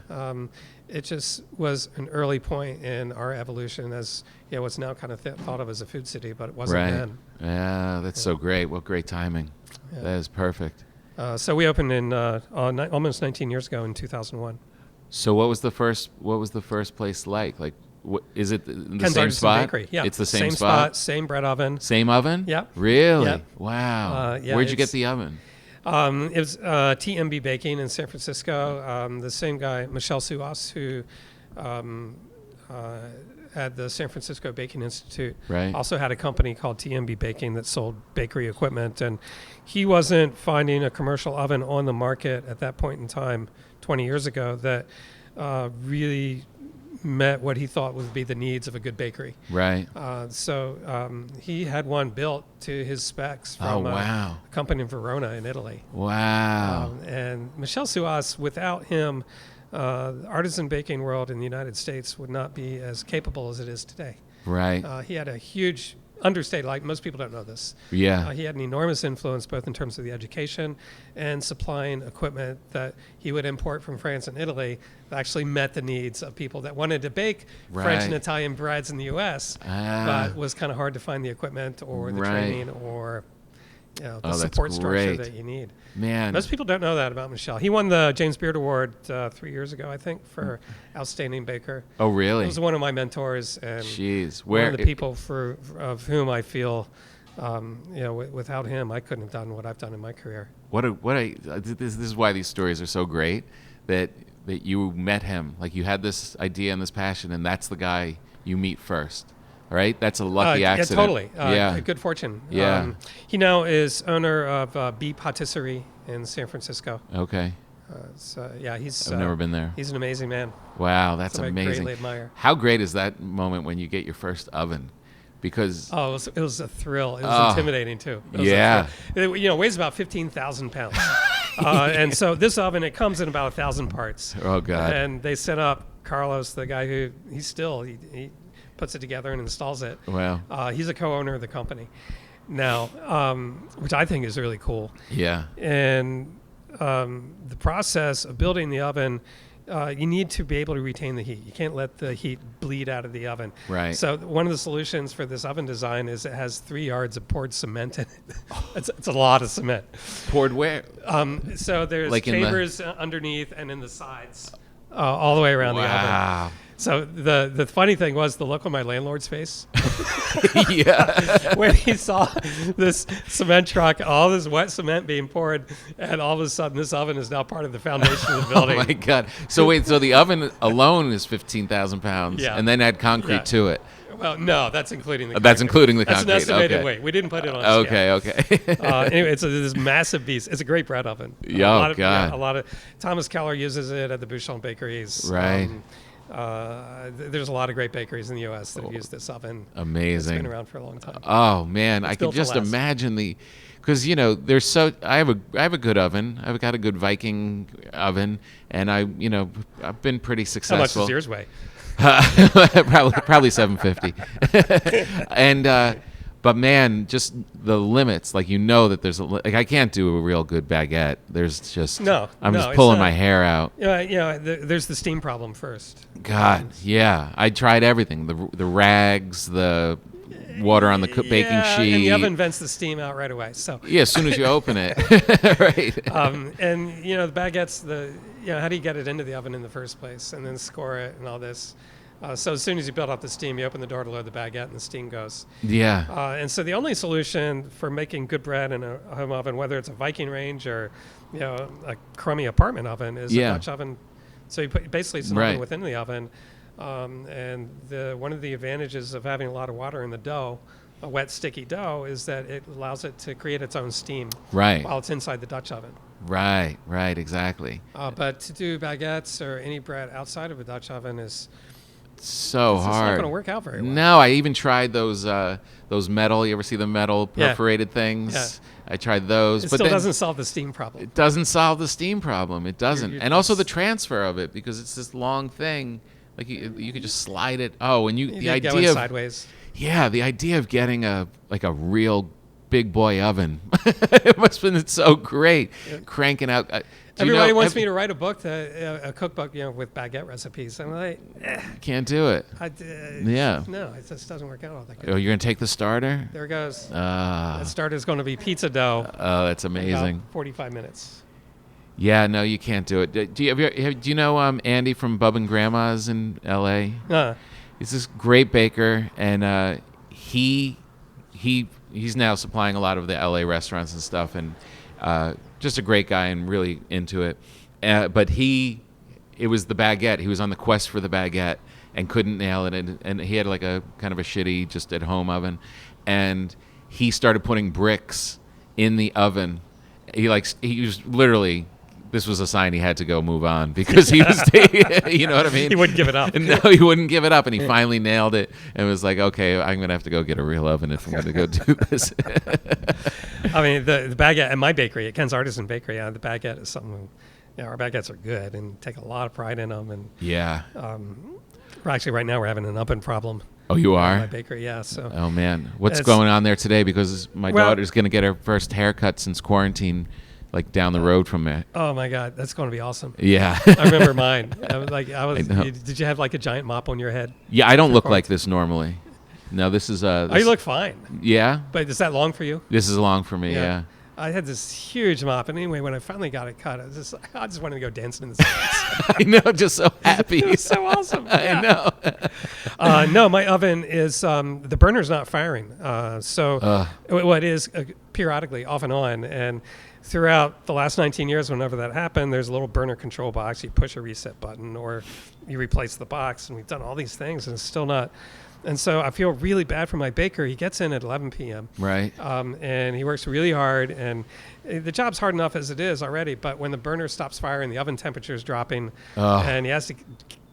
It just was an early point in our evolution as what's now kind of thought of as a food city, but it wasn't Right. then. Yeah, that's so great. What great timing. Yeah. That is perfect. So we opened in almost 19 years ago in 2001. So what was the first place like? Like, is it in the Ken's same Artisan spot? Bakery. Yeah, It's the same spot? same bread oven. Same oven? Yeah. Really? Yeah. Wow. Yeah, Where'd you get it's- the oven? It was TMB Baking in San Francisco. The same guy, Michel Suas, who had the San Francisco Baking Institute, Right. also had a company called TMB Baking that sold bakery equipment. And he wasn't finding a commercial oven on the market at that point in time, 20 years ago, that really met what he thought would be the needs of a good bakery. Right. So he had one built to his specs Oh, from wow. a company in Verona in Italy. Wow. And Michel Suas, without him, the artisan baking world in the United States would not be as capable as it is today. Right. He had a huge, understated, like most people don't know this. Yeah. He had an enormous influence both in terms of the education and supplying equipment that he would import from France and Italy that actually met the needs of people that wanted to bake French and Right. Italian breads in the U.S., but was kind of hard to find the equipment or the Right. training or the Oh, that's support structure great. that you need. Man. Most people don't know that about Michel. He won the James Beard Award 3 years ago, I think, for Outstanding Baker. Oh, He really? was one of my mentors and Jeez. one Where of the people of whom I feel, without him, I couldn't have done what I've done in my career. this is why these stories are so great, that you met him, like you had this idea and this passion, and that's the guy you meet first, right? That's a lucky accident. Yeah, totally. Yeah. Good fortune. Yeah. He now is owner of Bee Patisserie in San Francisco. Okay. He's I've never been there. He's an amazing man. Wow, that's Somebody I amazing. greatly admire. How great is that moment when you get your first oven? Because Oh, it was a thrill. It was intimidating too. It was a Yeah. thrill. It weighs about 15,000 pounds. And so this oven, it comes in about 1,000 parts. Oh, God. And they set up Carlos, the guy who he puts it together and installs it. Wow. He's a co-owner of the company now, which I think is really cool. Yeah. And the process of building the oven, you need to be able to retain the heat. You can't let the heat bleed out of the oven. Right. So one of the solutions for this oven design is it has 3 yards of poured cement in it. It's a lot of cement. Poured where? So there's Like chambers underneath and in the sides, all the way around the oven. Wow. So the funny thing was the look on my landlord's face Yeah. when he saw this cement truck, all this wet cement being poured, and all of a sudden this oven is now part of the foundation of the Oh building. my God. So wait, so the oven alone is 15,000 pounds, Yeah. and then add concrete Yeah. to it. Well, no, that's including the concrete. That's including the That's concrete. an estimated Okay. weight. We didn't put it on Okay. scale. Okay. Anyway, it's this massive beast. It's a great bread oven. Yeah, God. A lot of Thomas Keller uses it at the Bouchon bakeries. Right. There's a lot of great bakeries in the U.S. that have used this oven. Amazing. It's been around for a long time. Oh man, I built can to just last. imagine because I have a good oven. I've got a good Viking oven, and I've been pretty How successful. much does yours weigh? probably 750. And but man, just the limits. Like that there's I can't do a real good baguette. There's just I'm just it's pulling not. my hair out. There's the steam problem first. God, yeah. I tried everything. The rags, the water on the baking sheet. And the oven vents the steam out right away. So Yeah, as soon as you open it. Right. and the baguettes, how do you get it into the oven in the first place, and then score it and all this? So as soon as you build up the steam, you open the door to load the baguette, and the steam goes. Yeah. And so the only solution for making good bread in a home oven, whether it's a Viking range or a crummy apartment oven, is a Dutch oven. So you put basically it's an oven within the oven. And one of the advantages of having a lot of water in the dough, a wet, sticky dough, is that it allows it to create its own steam while it's inside the Dutch oven. Right, exactly. But to do baguettes or any bread outside of a Dutch oven is so hard. It's not going to work out very well. No, I even tried those metal. You ever see the metal perforated things? Yeah. I tried those. It but still then doesn't solve the steam problem. It doesn't solve the steam problem. It doesn't. You're and also the transfer of it, because it's this long thing. Like you could just slide it. Oh, and the idea going of sideways. Yeah, the idea of getting a real big boy oven. It must have been so great. Cranking out. Everybody wants me to write a book, a cookbook, with baguette recipes. I'm like, can't do it. Yeah. No, it just doesn't work out all that good. Oh, you're gonna take the starter? There it goes. That starter is going to be pizza dough. Oh, that's amazing. About 45 minutes. Yeah, no, you can't do it. Do you know Andy from Bub and Grandma's in L.A.? He's this great baker, and he's now supplying a lot of the L.A. restaurants and stuff, and just a great guy and really into it. But it was the baguette. He was on the quest for the baguette and couldn't nail it, and he had like a kind of a shitty just at home oven, and he started putting bricks in the oven. He was literally. This was a sign he had to go move on, because he was, you know what I mean? He wouldn't give it up. No, he wouldn't give it up, and he finally nailed it and was like, okay, I'm going to have to go get a real oven if I'm going to go do this. I mean, the baguette at my bakery, at Ken's Artisan Bakery, the baguette is something, our baguettes are good and take a lot of pride in them. And yeah. Actually, right now we're having an oven problem. Oh, you are? At my bakery, yeah. So. Oh, man. What's going on there today? Because my daughter's going to get her first haircut since quarantine. Like down the road from it. Oh my God, that's going to be awesome. Yeah, I remember mine. Did you have like a giant mop on your head? Yeah, I don't look like this normally. No, this is you look fine. Yeah, but is that long for you? This is long for me. Yeah. I had this huge mop, and anyway, when I finally got it cut, I just wanted to go dancing in the streets. I know, just so happy. It was so awesome. Yeah. I know. No, my oven is the burner's not firing. What is periodically off and on, and throughout the last 19 years, whenever that happened, there's a little burner control box. You push a reset button, or you replace the box, and we've done all these things, and it's still not. And so I feel really bad for my baker. He gets in at 11 p.m. Right. And he works really hard, and the job's hard enough as it is already, but when the burner stops firing, the oven temperature is dropping, and he has to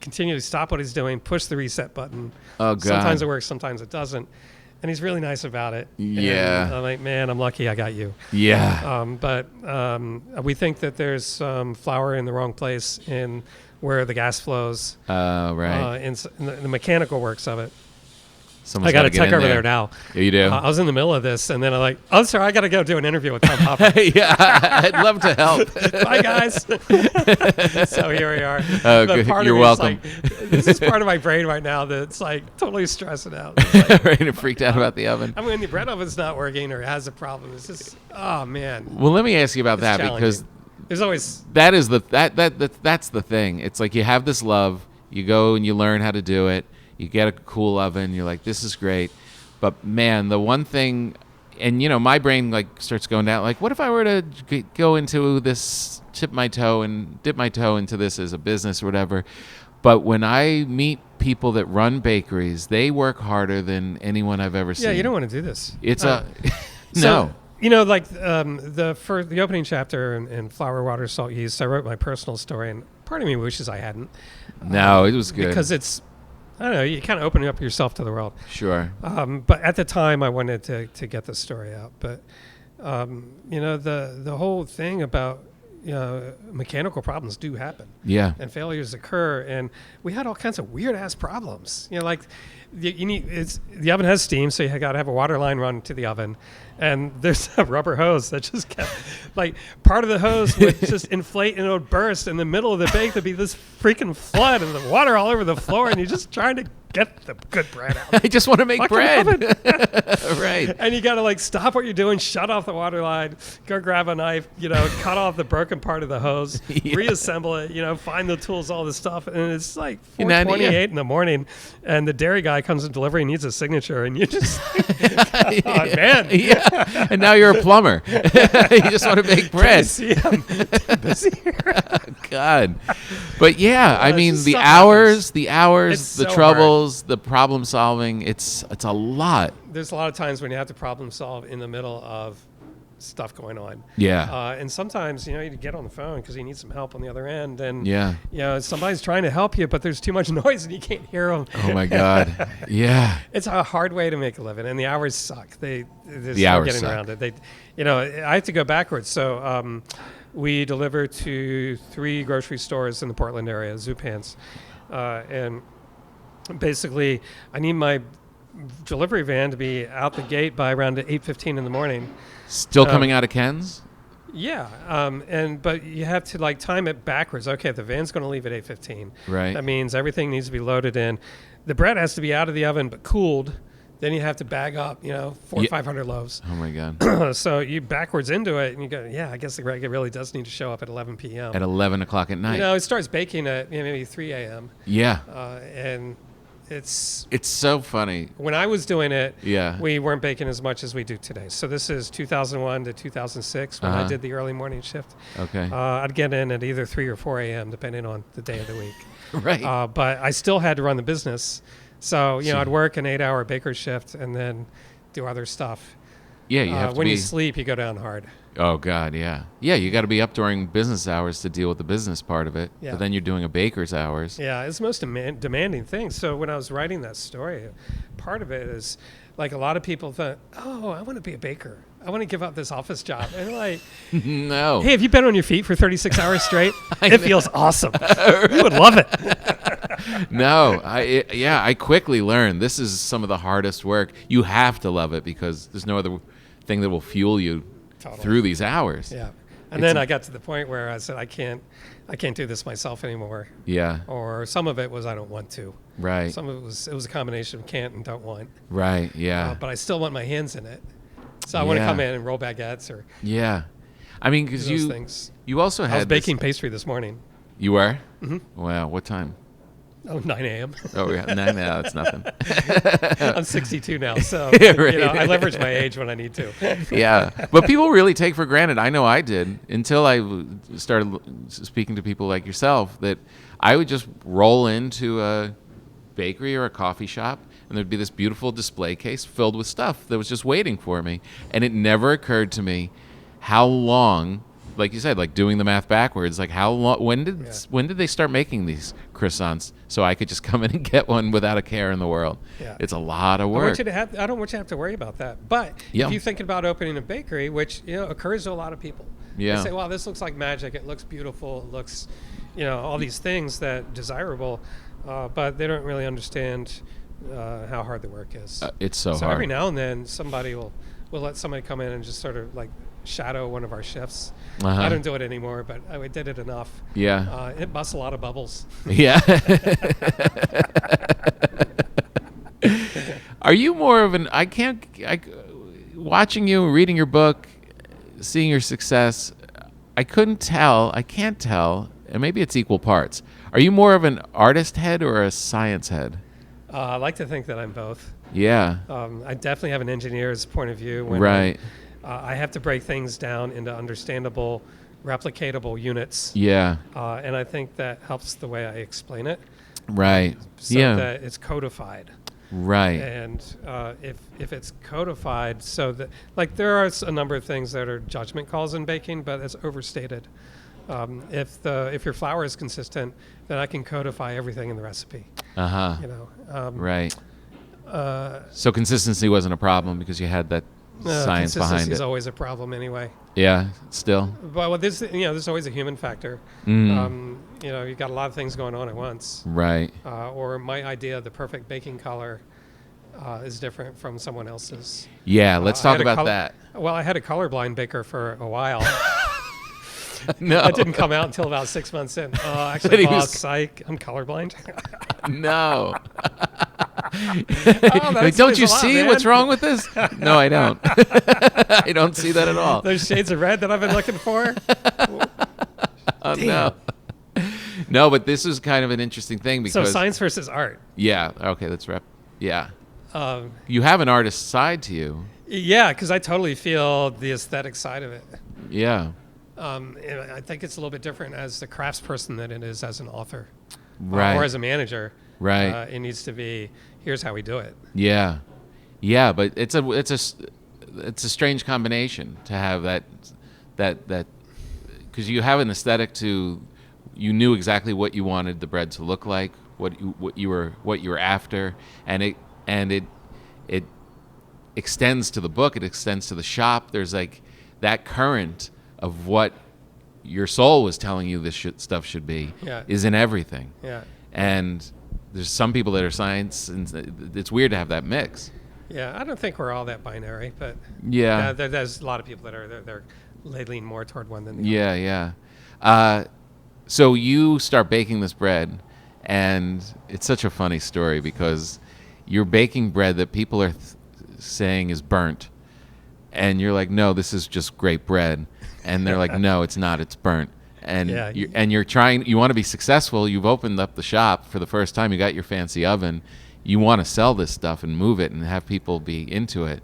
continually stop what he's doing, push the reset button. Oh, God. Sometimes it works, sometimes it doesn't. And he's really nice about it. Yeah. And I'm like, man, I'm lucky I got you. Yeah. But we think that there's flour in the wrong place in where the gas flows. Right. In the mechanical works of it. Someone's I got gotta a get tech in over there now. Yeah, you do? I was in the middle of this, and then I'm like, oh, sorry, I got to go do an interview with Tom Papa. Yeah, I'd love to help. Bye, guys. So here we are. Oh, But good. part of You're me is welcome. like, this is part of my brain right now that's like totally stressing out. It's like, Right, and freaked out about the oven. I mean, the bread oven's not working or has a problem. It's just, oh, man. Well, let me ask you about that, challenging. because There's always, that is that's the thing. It's like you have this love, you go and you learn how to do it, you get a cool oven, you're like, this is great. But man, the one thing, and my brain like starts going down, like, what if I were to go into this, dip my toe into this as a business or whatever. But when I meet people that run bakeries, they work harder than anyone I've ever seen. yeah, you don't want to do this. It's So, no. like the opening chapter in Flour, Water, Salt, Yeast, I wrote my personal story, and part of me wishes I hadn't. No, it was good. Because it's, I don't know, you kind of open up yourself to the world. Sure. But at the time, I wanted to get the story out. But, the whole thing about, mechanical problems do happen. Yeah. And failures occur. And we had all kinds of weird-ass problems. Like the oven has steam, so you got to have a water line run to the oven. And there's a rubber hose that just kept, like, part of the hose would just inflate and it would burst. In the middle of the bake, there'd be this freaking flood and the water all over the floor, and you're just trying to get the good bread out. I just want to make Fucking bread. oven. Right. And you got to, like, stop what you're doing, shut off the water line, go grab a knife, cut off the broken part of the hose, Yeah. reassemble it, find the tools, all this stuff. And it's like And then, 4:28 in the morning, and the dairy guy comes in delivery and needs a signature, and you just, oh, man. Yeah. And now you're a plumber. You just want to make bread. See, I'm busy here. God. But yeah, I it's mean, just the stuff hours, happens. the hours, It's the so troubles, the problem solving, it's a lot. There's a lot of times when you have to problem solve in the middle of stuff going on. Yeah. And sometimes, you get on the phone because you need some help on the other end. And, Yeah. somebody's trying to help you, but there's too much noise and you can't hear them. Oh my God. Yeah. It's a hard way to make a living, and the hours suck. There's The no hours getting suck. around it. I have to go backwards. So we deliver to 3 grocery stores in the Portland area, Zupans. And basically, I need my delivery van to be out the gate by around 8:15 in the morning. Still coming out of Ken's? Yeah, but you have to time it backwards. Okay, the van's going to leave at 8:15. Right. That means everything needs to be loaded in. The bread has to be out of the oven but cooled. Then you have to bag up, 400 or 500 loaves. Oh my God. So you backwards into it, and you go, yeah, I guess the bread really does need to show up at 11 p.m. At 11 o'clock at night. It starts baking at maybe 3 a.m. Yeah. And it's So funny. when I was doing it, Yeah. we weren't baking as much as we do today. So this is 2001 to 2006 when I Uh-huh. did the early morning shift. Okay. I'd get in at either 3 or 4 a.m. depending on the day of the week. Right. But I still had to run the business. So, Sure. I'd work an 8-hour baker shift and then do other stuff. Yeah, you have to when be. you sleep, you go down hard. Oh God, yeah, yeah. You got to be up during business hours to deal with the business part of it. Yeah. But then you're doing a baker's hours. Yeah, it's the most demanding thing. So when I was writing that story, part of it is like a lot of people thought, oh, I want to be a baker. I want to give up this office job. And like, No. hey, have you been on your feet for 36 hours straight? It feels awesome. You would love it. No. I quickly learned this is some of the hardest work. You have to love it because there's no other thing that will fuel you Totally. through these hours. Yeah. And then I got to the point where I said, I can't do this myself anymore. Yeah. Or some of it was I don't want to. Right. Some of it was a combination of can't and don't want. Right. Yeah. But I still want my hands in it. So I want to Yeah. come in and roll baguettes or Yeah. I mean, because do those things. you also had I was baking pastry this morning. You were? Mm-hmm. Wow. What time? Oh, 9 a.m. Oh yeah. No, that's nothing. I'm 62 now, so Right. I leverage my age when I need to. Yeah, but people really take for granted. I know I did until I started speaking to people like yourself that I would just roll into a bakery or a coffee shop and there'd be this beautiful display case filled with stuff that was just waiting for me. And it never occurred to me how long, like you said, like doing the math backwards, like how long, when did they start making these croissants so I could just come in and get one without a care in the world? Yeah. It's a lot of I work. don't want you to have to worry about that. But Yeah. if you're thinking about opening a bakery, which occurs to a lot of people, Yeah. they say, "Wow, this looks like magic. It looks beautiful. It looks, all these things that desirable," but they don't really understand how hard the work is. It's so So hard. every now and then somebody will let somebody come in and just sort of like shadow one of our chefs. Uh-huh. I don't do it anymore, but I did it enough. Yeah. It busts a lot of bubbles. Yeah. Are you more of an? Watching you, reading your book, seeing your success, I can't tell, and maybe it's equal parts. Are you more of an artist head or a science head? I like to think that I'm both. Yeah. I definitely have an engineer's point of view. When Right. I have to break things down into understandable, replicatable units. Yeah. And I think that helps the way I explain it. Right. So Yeah. that it's codified. Right. And if it's codified, so that like there are a number of things that are judgment calls in baking, but it's overstated. If your flour is consistent, then I can codify everything in the recipe. Uh-huh. You know. Right. So consistency wasn't a problem because you had that science behind Consistency is it. always a problem anyway. Yeah. Still. But well, there's always a human factor. Mm. You've got a lot of things going on at once. Right. Or my idea of the perfect baking color is different from someone else's. Yeah. Let's I talk had a about color- that. Well, I had a colorblind baker for a while. No. That didn't come out until about 6 months in. But Actually, he boss, was- psych, I'm colorblind. No. That Don't explains you a lot, see man. what's wrong with this? No, I don't. I don't see that at all. Those shades of red that I've been looking for. Oh, no. No, but this is kind of an interesting thing So because science versus art. yeah. Okay, let's wrap. Yeah. Um, You have an artist side to you. yeah, because I totally feel the aesthetic side of it. Yeah. And I think it's a little bit different as the craftsperson than it is as an author. Right. Or as a manager. Right. It needs to be, here's how we do it. Yeah. Yeah, but it's a strange combination to have that because you have an aesthetic you knew exactly what you wanted the bread to look like, what you were after, and it extends to the book, it extends to the shop. There's like that current of what your soul was telling you this stuff should be Yeah. is in everything. Yeah. And there's some people that are science, and it's weird to have that mix. Yeah, I don't think we're all that binary, but Yeah. there's a lot of people that are they're leaning more toward one than the Yeah, yeah. So you start baking this bread, and it's such a funny story because you're baking bread that people are saying is burnt, and you're like, no, this is just great bread, and they're like, no, it's not, it's burnt. And Yeah. you want to be successful. You've opened up the shop for the first time. You got your fancy oven. You want to sell this stuff and move it and have people be into it.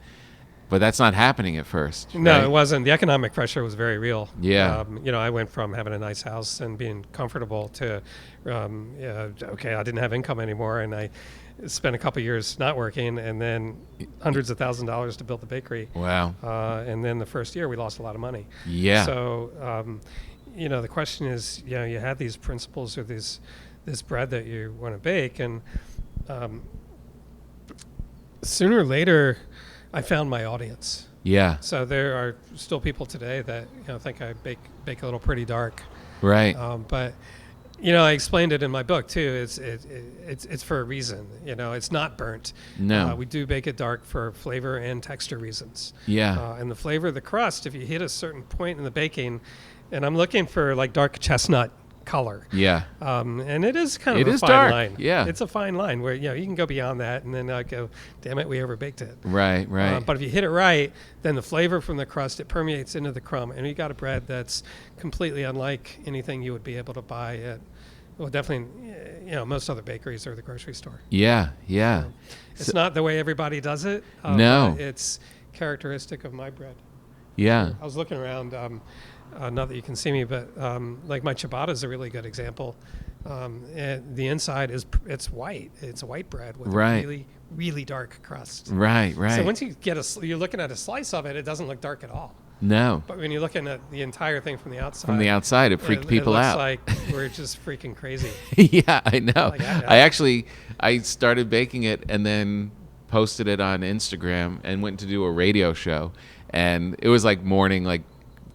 But that's not happening at first. No, right? it wasn't. The economic pressure was very real. Yeah. I went from having a nice house and being comfortable to, okay, I didn't have income anymore, and I spent a couple years not working, and then hundreds of $1,000s to build the bakery. Wow. And then the first year we lost a lot of money. Yeah. So, the question is, you had these principles or this bread that you want to bake, and sooner or later, I found my audience. Yeah. So there are still people today that think I bake a little pretty dark, Right. but I explained it in my book too. It's for a reason. It's not burnt. No. We do bake it dark for flavor and texture reasons. Yeah. And the flavor of the crust, if you hit a certain point in the baking, and I'm looking for like dark chestnut color. Yeah. And it is kind of It a is fine dark, line. yeah. It's a fine line where you can go beyond that and then go, damn it, we overbaked it. Right. Right. But if you hit it right, then the flavor from the crust, it permeates into the crumb, and you got a bread that's completely unlike anything you would be able to buy at, well, definitely, most other bakeries or the grocery store. Yeah. Yeah. It's not the way everybody does it. No. But it's characteristic of my bread. Yeah. I was looking around, not that you can see me, but like my ciabatta is a really good example. And the inside it's white. It's a white bread with Right. a really, really dark crust. Right. Right. So once you you're looking at a slice of it, it doesn't look dark at all. No. But when you're looking at the entire thing from the outside, From the outside, it freaked people it looks out. like we're just freaking crazy. Yeah, I know. Like, I- I started baking it and then posted it on Instagram and went to do a radio show, and it was like morning, like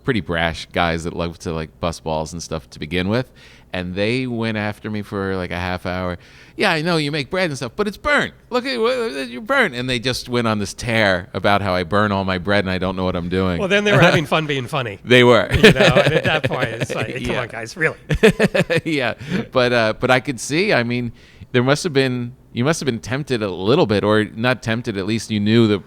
pretty brash guys that love to like bust balls and stuff to begin with. And they went after me for like a half hour. Yeah, I know you make bread and stuff, but it's burnt. Look at you're burnt. And they just went on this tear about how I burn all my bread and I don't know what I'm doing. Well, then they were having fun being funny. They were. You know, and at that point, it's like, come on, guys, really. Yeah, but I could see. I mean, you must have been tempted a little bit, or not tempted. At least you knew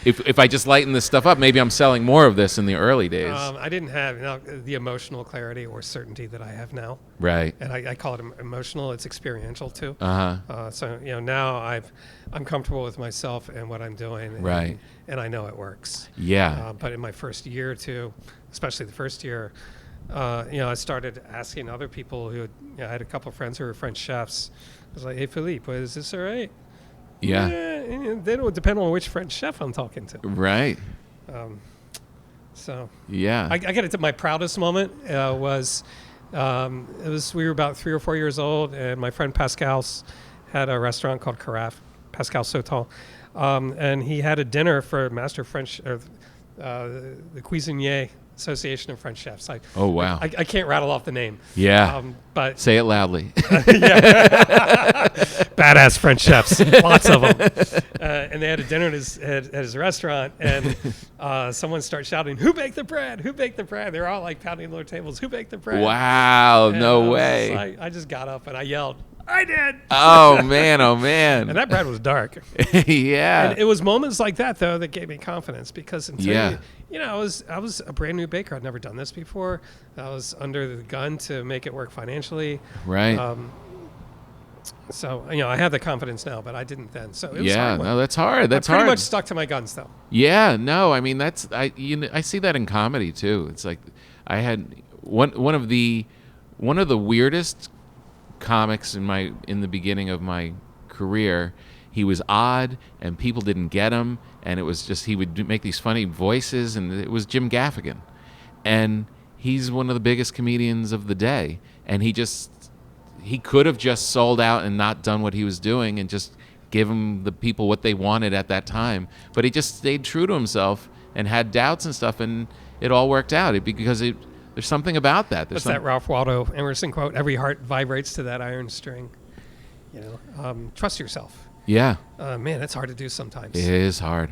if I just lighten this stuff up, maybe I'm selling more of this in the early days. I didn't have the emotional clarity or certainty that I have now. Right. And I call it emotional. It's experiential too. Uh-huh. So now I'm comfortable with myself and what I'm doing. Right. And I know it works. Yeah. But in my first year or two, especially the first year, I started asking other people who I had a couple of friends who were French chefs. I was like, hey, Philippe, is this all right? Yeah. Then it would depend on which French chef I'm talking to. Right. So yeah. I get it to my proudest moment was we were about 3 or 4 years old, and my friend Pascal's had a restaurant called Carafe, Pascal Sauton, and he had a dinner for Master French, or the Cuisinier Association of French Chefs. Oh, wow. I can't rattle off the name. Yeah. But say it loudly. Badass French chefs, lots of them. And they had a dinner at his restaurant, and someone starts shouting, "Who baked the bread? Who baked the bread?" They're all like pounding their tables. Who baked the bread? Wow, And no way. I just got up and I yelled, "I did!" Oh man, oh man. And that bread was dark. Yeah. And it was moments like that though that gave me confidence, because until I was a brand new baker. I'd never done this before. I was under the gun to make it work financially. Right. So I have the confidence now, but I didn't then. So it was hard. No, that's hard. That's I pretty hard. much stuck to my guns though. Yeah, no, I mean I see that in comedy too. It's like I had one of the weirdest comics in the beginning of my career. He was odd and people didn't get him, and it was just he would make these funny voices, and it was Jim Gaffigan. And he's one of the biggest comedians of the day, and he could have just sold out and not done what he was doing and just give the people what they wanted at that time. But he just stayed true to himself and had doubts and stuff, and it all worked out because there's something about that. What's that Ralph Waldo Emerson quote? Every heart vibrates to that iron string. Trust yourself. Yeah. Man, that's hard to do sometimes. It is hard.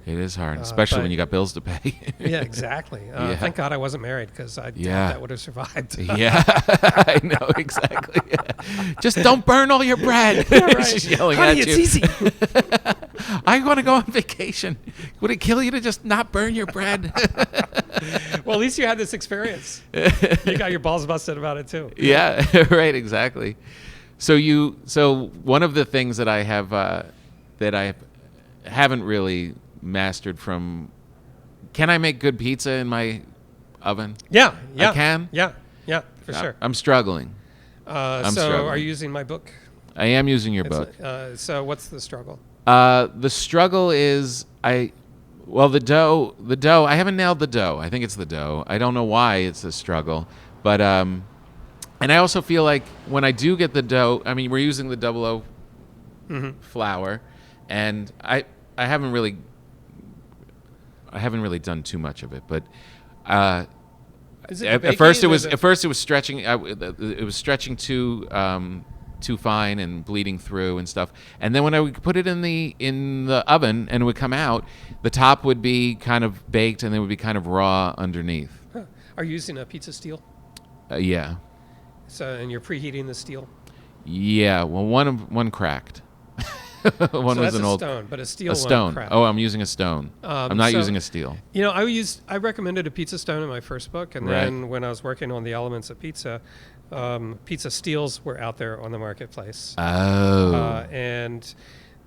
It is hard, especially when you got bills to pay. Yeah, exactly. Thank God I wasn't married, because I doubt that would have survived. Yeah, I know, exactly. Yeah. Just don't burn all your bread. Yeah, right. She's yelling Honey, at you. it's easy. I want to go on vacation. Would it kill you to just not burn your bread? Well, at least you had this experience. You got your balls busted about it too. Yeah, right, exactly. So one of the things that I have that I haven't really mastered from, can I make good pizza in my oven? Yeah. I can? Yeah, for sure. I'm struggling. So are you using my book? I am using your book. So what's the struggle? The struggle is the dough, I haven't nailed the dough. I think it's the dough. I don't know why it's a struggle, but and I also feel like when I do get the dough, I mean, we're using the 00 flour, and I haven't really done too much of it, but at first it was stretching. It was stretching too fine and bleeding through and stuff. And then when I would put it in the oven and it would come out, the top would be kind of baked and it would be kind of raw underneath. Huh. Are you using a pizza steel? Yeah. So, and you're preheating the steel? Yeah. Well, one cracked. One was an old stone, but a steel stone. Cracked. Oh, I'm using a stone. I'm not using a steel. I recommended a pizza stone in my first book, and then when I was working on the elements of pizza, pizza steels were out there on the marketplace. Oh. And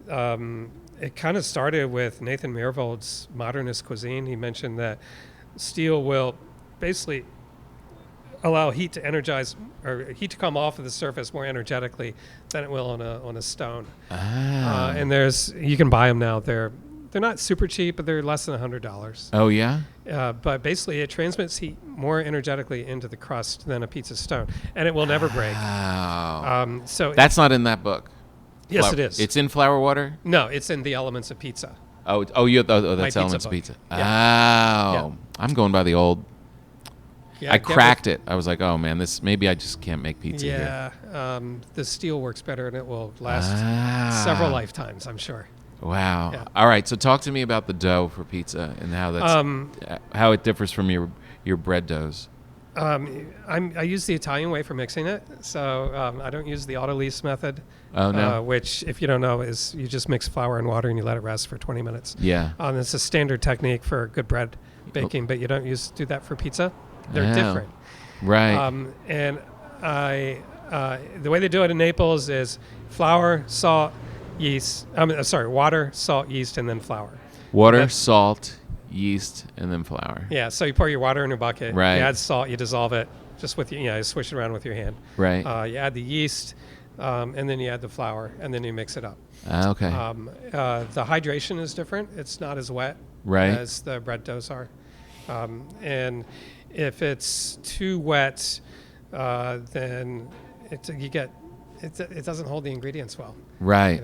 it kind of started with Nathan Myhrvold's modernist cuisine. He mentioned that steel will basically allow heat to energize, or heat to come off of the surface more energetically than it will on a stone. And you can buy them now. They're not super cheap, but they're less than $100. Oh yeah. But basically, it transmits heat more energetically into the crust than a pizza stone, and it will never break. Wow. So that's not in that book. Yes, it is. It's in Flour Water. No, it's in the Elements of Pizza. That's My Elements of book. Pizza. Yeah. Oh, I'm going by the old Yeah, I cracked it. I was like, oh man, maybe I just can't make pizza here. Yeah, the steel works better and it will last several lifetimes, I'm sure. Wow. Yeah. All right. So talk to me about the dough for pizza and how it differs from your bread doughs. I use the Italian way for mixing it, so I don't use the autolyse method. Oh no. Which, if you don't know, is you just mix flour and water and you let it rest for 20 minutes. Yeah. It's a standard technique for good bread baking, but you don't do that for pizza. They're different. Right. And the way they do it in Naples is flour, salt, yeast. Water, salt, yeast, and then flour. Water, salt, yeast, and then flour. Yeah. So you pour your water in a bucket. Right. You add salt. You dissolve it just with you swish it around with your hand. Right. You add the yeast, and then you add the flour, and then you mix it up. Okay. The hydration is different. It's not as wet as the bread doughs are, and if it's too wet, then it doesn't hold the ingredients well. Right.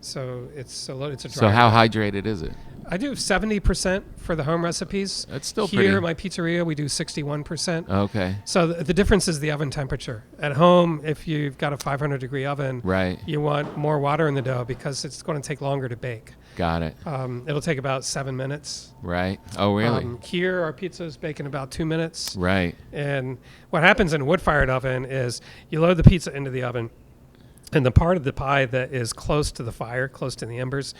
So it's a dry. So how hydrated is it? I do 70% for the home recipes. That's still Here pretty. at my pizzeria, we do 61%. Okay. So the difference is the oven temperature. At home, if you've got a 500-degree oven, you want more water in the dough because it's going to take longer to bake. Got it. It'll take about 7 minutes. Right. Oh, really? Here, our pizzas bake in about 2 minutes. Right. And what happens in a wood-fired oven is you load the pizza into the oven, and the part of the pie that is close to the fire, close to the embers,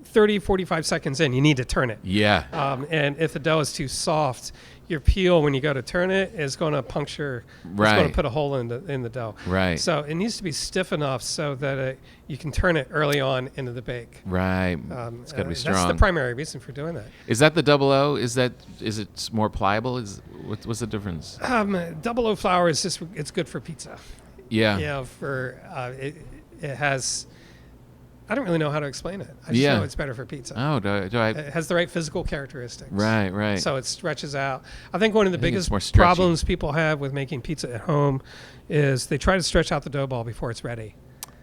30, 45 seconds in, you need to turn it. Yeah. And if the dough is too soft, your peel, when you go to turn it, is going to puncture. Right. It's going to put a hole in the dough. Right. So it needs to be stiff enough so that you can turn it early on into the bake. Right. It's got to be strong. That's the primary reason for doing that. Is that the double O? Is it more pliable? What's the difference? Double O flour is it's good for pizza. Yeah. It has. I don't really know how to explain it. I just know it's better for pizza. Oh, do I? It has the right physical characteristics. Right. So it stretches out. I think one of the biggest more stretchy. problems people have with making pizza at home is they try to stretch out the dough ball before it's ready.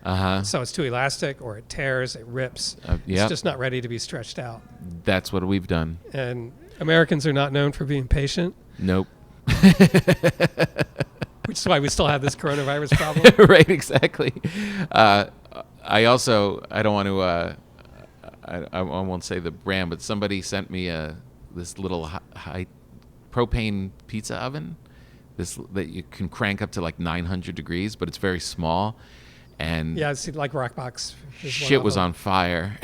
So it's too elastic, or it tears, it rips. It's just not ready to be stretched out. That's what we've done. And Americans are not known for being patient. Nope. Which is why we still have this coronavirus problem. Right, exactly. I don't want to, I won't say the brand, but somebody sent me this little high propane pizza oven, that you can crank up to like 900 degrees, but it's very small. And yeah, it's like Rockbox. Shit was on fire.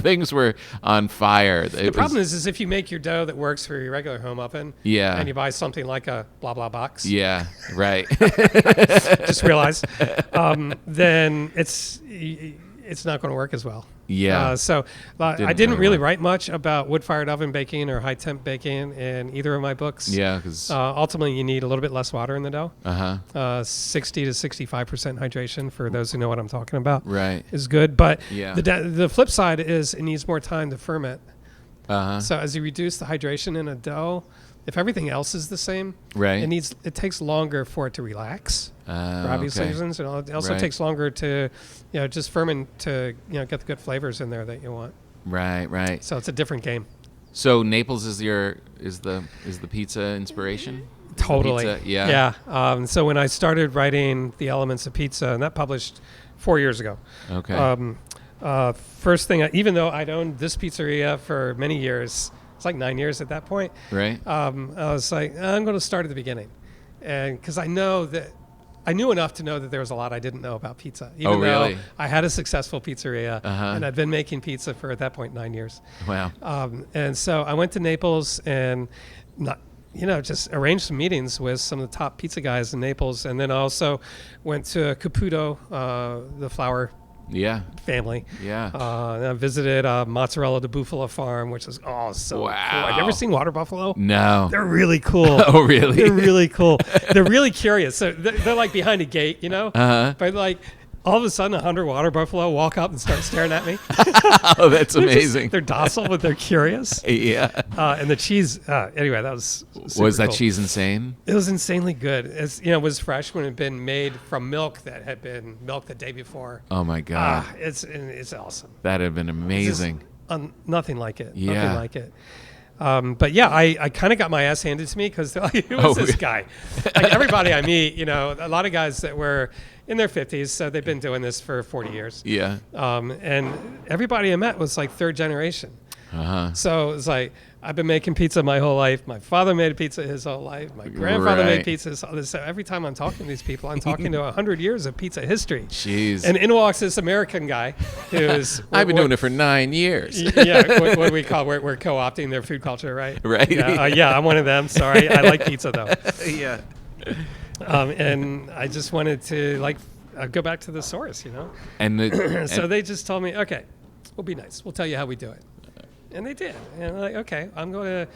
Things were on fire. The problem is if you make your dough that works for your regular home oven, and you buy something like a blah blah box, right. Just realize, then it's not going to work as well. So I didn't really write much about wood-fired oven baking or high-temp baking in either of my books. Yeah, because ultimately you need a little bit less water in the dough. 60 to 65% hydration, for those who know what I'm talking about. Right. Is good, but the flip side is it needs more time to ferment. So as you reduce the hydration in a dough, if everything else is the same, it takes longer for it to relax for obvious reasons, and it also takes longer to just ferment to get the good flavors in there that you want. Right. So it's a different game. So Naples is the pizza inspiration? Totally. Pizza? Yeah. So when I started writing The Elements of Pizza, and that published 4 years ago. Okay. First thing, even though I'd owned this pizzeria for many years, it's like 9 years at that point. Right. I was like, I'm going to start at the beginning, and because I knew enough to know that there was a lot I didn't know about pizza. Even though I had a successful pizzeria, and I'd been making pizza for at that point 9 years. Wow. And so I went to Naples and just arranged some meetings with some of the top pizza guys in Naples, and then I also went to Caputo, the flour family. Yeah. And I visited Mozzarella di Bufala farm, which is so cool. Have you ever seen water buffalo? No. They're really cool. Oh, really? They're really cool. They're really curious. So they're like behind a gate, but like all of a sudden 100 water buffalo walk up and start staring at me. Oh, that's amazing. They're docile, but they're curious. Yeah. And the cheese, anyway, that was super Was that cool. cheese insane? It was insanely good. It was fresh when it had been made from milk that had been milked the day before. Oh my God. It's awesome. That'd have been amazing. Nothing like it. Yeah. Nothing like it. But yeah, I kind of got my ass handed to me because who is this guy? Like everybody I meet, you know, a lot of guys that were in their 50s, so they've been doing this for 40 years. Yeah. And everybody I met was like third generation. Uh-huh. So it's like, I've been making pizza my whole life. My father made pizza his whole life. My grandfather made pizza his whole life. So every time I'm talking to these people, I'm talking to 100 years of pizza history. Jeez. And in walks this American guy who's... I've been doing it for 9 years. Yeah, what do we call, we're co-opting their food culture, right? Right. Yeah, I'm one of them. Sorry. I like pizza, though. Yeah. And I just wanted to, like, go back to the source, you know? And So they just told me, okay, we'll be nice. We'll tell you how we do it. And they did. And I'm like, okay, I'm going to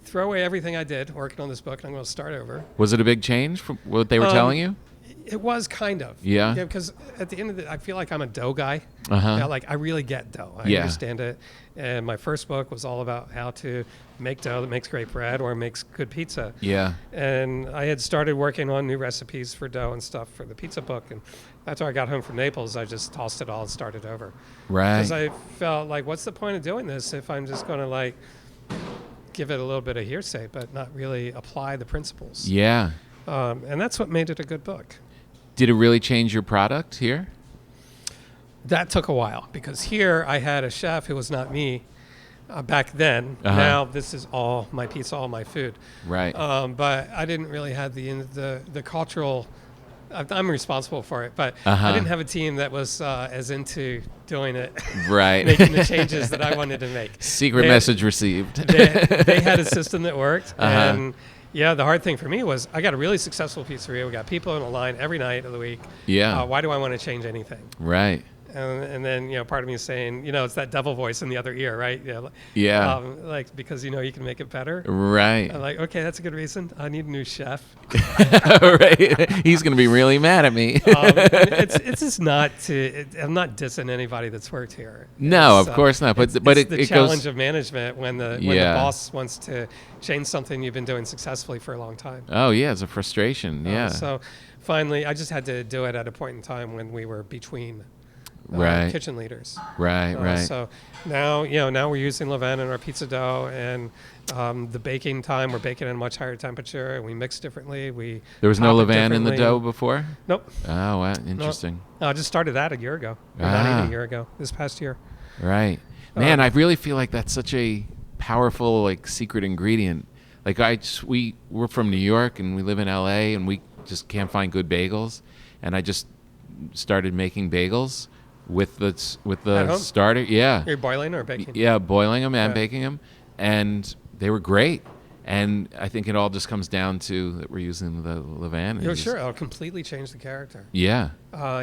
throw away everything I did working on this book, and I'm going to start over. Was it a big change from what they were telling you? It was kind of. Yeah. Because at the end of I feel like I'm a dough guy. Uh-huh. You know, like, I really get dough. I understand it. And my first book was all about how to make dough that makes great bread or makes good pizza. Yeah. And I had started working on new recipes for dough and stuff for the pizza book. And after I got home from Naples, I just tossed it all and started over. Right. Because I felt like, what's the point of doing this if I'm just going to, like, give it a little bit of hearsay but not really apply the principles? Yeah. And that's what made it a good book. Did it really change your product here? That took a while because here I had a chef who was not me back then. Uh-huh. Now this is all my pizza, all my food. Right. But I didn't really have the cultural. I'm responsible for it, but Uh-huh. I didn't have a team that was as into doing it, Right. making the changes that I wanted to make. Secret message received. They had a system that worked, Uh-huh. and yeah, the hard thing for me was I got a really successful pizzeria. We got people in a line every night of the week. Yeah. Why do I want to change anything? Right. And then, you know, part of me is saying, you know, it's that devil voice in the other ear, right? Yeah. Like, because, you know, you can make it better. Right. I'm like, okay, that's a good reason. I need a new chef. Right. He's going to be really mad at me. It's just not I'm not dissing anybody that's worked here. No, It's, of course not. But it's it the it challenge goes. of management when the Yeah. boss wants to change something you've been doing successfully for a long time. Oh yeah, it's a frustration. Yeah. So finally, I just had to do it at a point in time when we were between Right. kitchen leaders. Right. Right. So now, you know, now we're using levain in our pizza dough, and the baking time, we're baking at a much higher temperature, and we mix differently. There was no top it levain in the differently. dough before. Nope. Oh, wow. Interesting. No, I just started that a year ago. Or not even a year ago. This past year. Right. Man, I really feel like that's such a powerful, like, secret ingredient. Like, we're from New York and we live in LA and we just can't find good bagels. And I just started making bagels with the At home? starter. Yeah. You're boiling or baking? Yeah, boiling them and Yeah. baking them. And they were great. And I think it all just comes down to that we're using the levain. Oh, sure. It'll completely change the character. Yeah.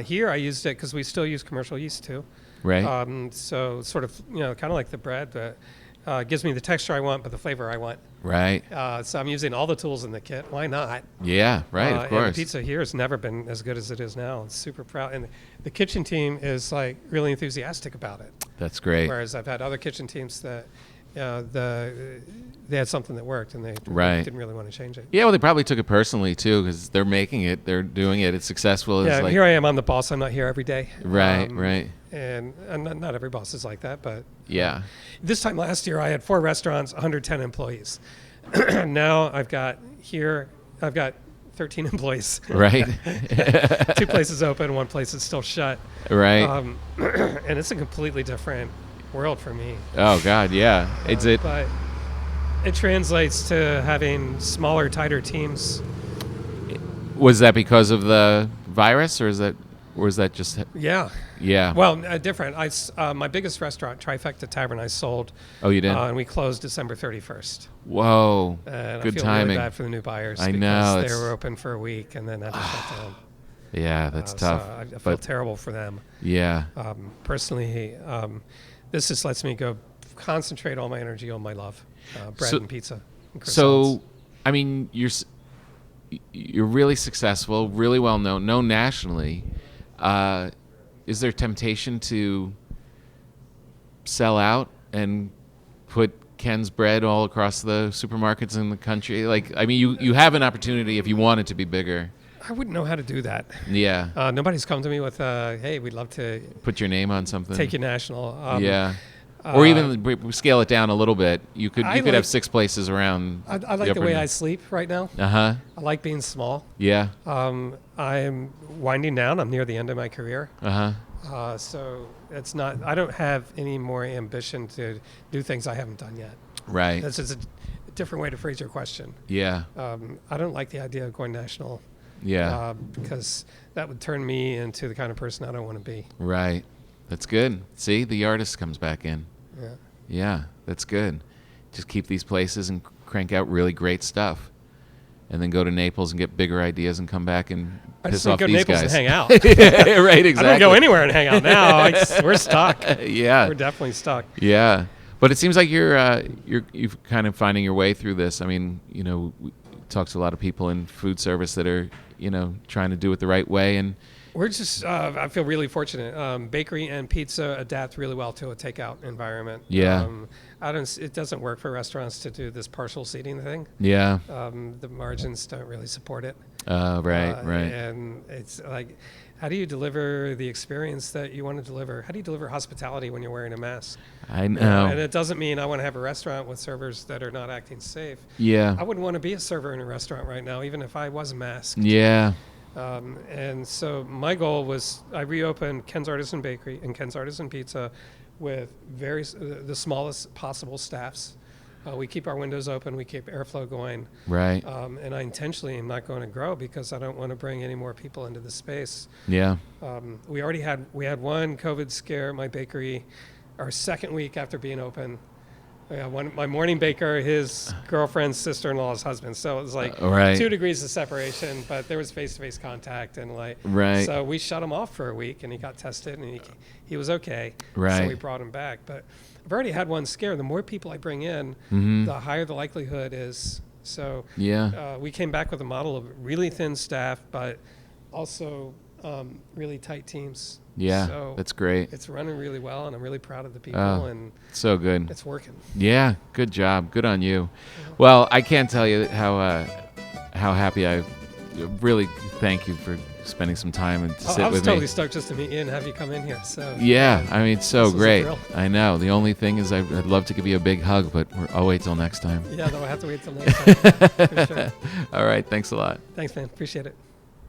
Here I used it because we still use commercial yeast too. Right. So sort of, you know, kind of like the bread, but gives me the texture I want, but the flavor I want. Right. So I'm using all the tools in the kit. Why not? Yeah. Right. Of And course. the pizza here has never been as good as it is now. I'm super proud. And the kitchen team is like really enthusiastic about it. That's great. Whereas I've had other kitchen teams that they had something that worked and they Right. didn't really want to change it. Yeah, well, they probably took it personally too, because they're making it, they're doing it, it's successful. It's Yeah, like, here I am. I'm the boss. I'm not here every day. Right, right. And not every boss is like that, but Yeah, this time last year I had 4 restaurants, 110 employees. Now I've got 13 employees. right, 2 places open, 1 place is still shut. right. And it's a completely different world for me. Oh God, yeah. It's it. But it translates to having smaller, tighter teams. Was that because of the virus, or is that just? Yeah. Yeah. Well, different. My biggest restaurant, Trifecta Tavern, I sold. Oh, you did. And we closed December 31st. Whoa. And Good I feel timing. really bad for the new buyers. I because know, they it's- were open for a week and then had to shut down. Yeah, that's So tough. I feel but terrible for them. yeah, Personally, this just lets me go concentrate all my energy on my love, bread So- and pizza. And croissants. so I mean, you're really successful, really well known nationally. Is there temptation to sell out and put Ken's bread all across the supermarkets in the country? Like, I mean, you have an opportunity if you want it to be bigger. I wouldn't know how to do that. Yeah. Nobody's come to me with, hey, we'd love to Put your name on something. take you national. Yeah. Or even scale it down a little bit. You could I have 6 places around. I like the way I sleep right now. Uh-huh. I like being small. Yeah. I'm winding down. I'm near the end of my career. Uh-huh. So it's not. I don't have any more ambition to do things I haven't done yet. Right. That's just a different way to phrase your question. Yeah. I don't like the idea of going national. Yeah. Because that would turn me into the kind of person I don't want to be. Right. That's good. See, the artist comes back in. Yeah. Yeah, that's good. Just keep these places and crank out really great stuff. And then go to Naples and get bigger ideas and come back and I piss just want off to go to these Naples guys. and hang out. Right, exactly. I don't go anywhere and hang out now. We're stuck. Yeah. We're definitely stuck. Yeah. But it seems like you're kind of finding your way through this. I mean, we talk to a lot of people in food service that are, trying to do it the right way. And We're just, I feel really fortunate. Bakery and pizza adapt really well to a takeout environment. Yeah. It doesn't work for restaurants to do this partial seating thing. yeah. The margins don't really support it. Right. And it's like, how do you deliver the experience that you want to deliver? How do you deliver hospitality when you're wearing a mask? I know. And it doesn't mean I want to have a restaurant with servers that are not acting safe. Yeah. I wouldn't want to be a server in a restaurant right now, even if I was masked. Yeah. And so my goal was I reopened Ken's Artisan Bakery and Ken's Artisan Pizza with the smallest possible staffs. We keep our windows open. We keep airflow going. Right. And I intentionally am not going to grow because I don't want to bring any more people into the space. Yeah. We had one COVID scare at my bakery our second week after being open. My morning baker, his girlfriend's sister-in-law's husband. So it was like Right. 2 degrees of separation, but there was face-to-face contact and Right. So we shut him off for a week, and he got tested, and he was okay. Right. So we brought him back. But I've already had one scare. The more people I bring in, the higher the likelihood is. So Yeah. we came back with a model of really thin staff, but also really tight teams. Yeah. So That's great. it's running really well, and I'm really proud of the people, and So good. it's working. Yeah. Good job. Good on you. Well, I can't tell you how happy I really thank you for spending some time and to sit I was with totally me. stoked just to meet you and have you come in here. So Yeah, I mean, it's so This was a great. thrill. I know. The only thing is I'd love to give you a big hug, but I'll wait till next time. Yeah, though I have to wait till next time. For sure. All right. Thanks a lot. Thanks, man. Appreciate it.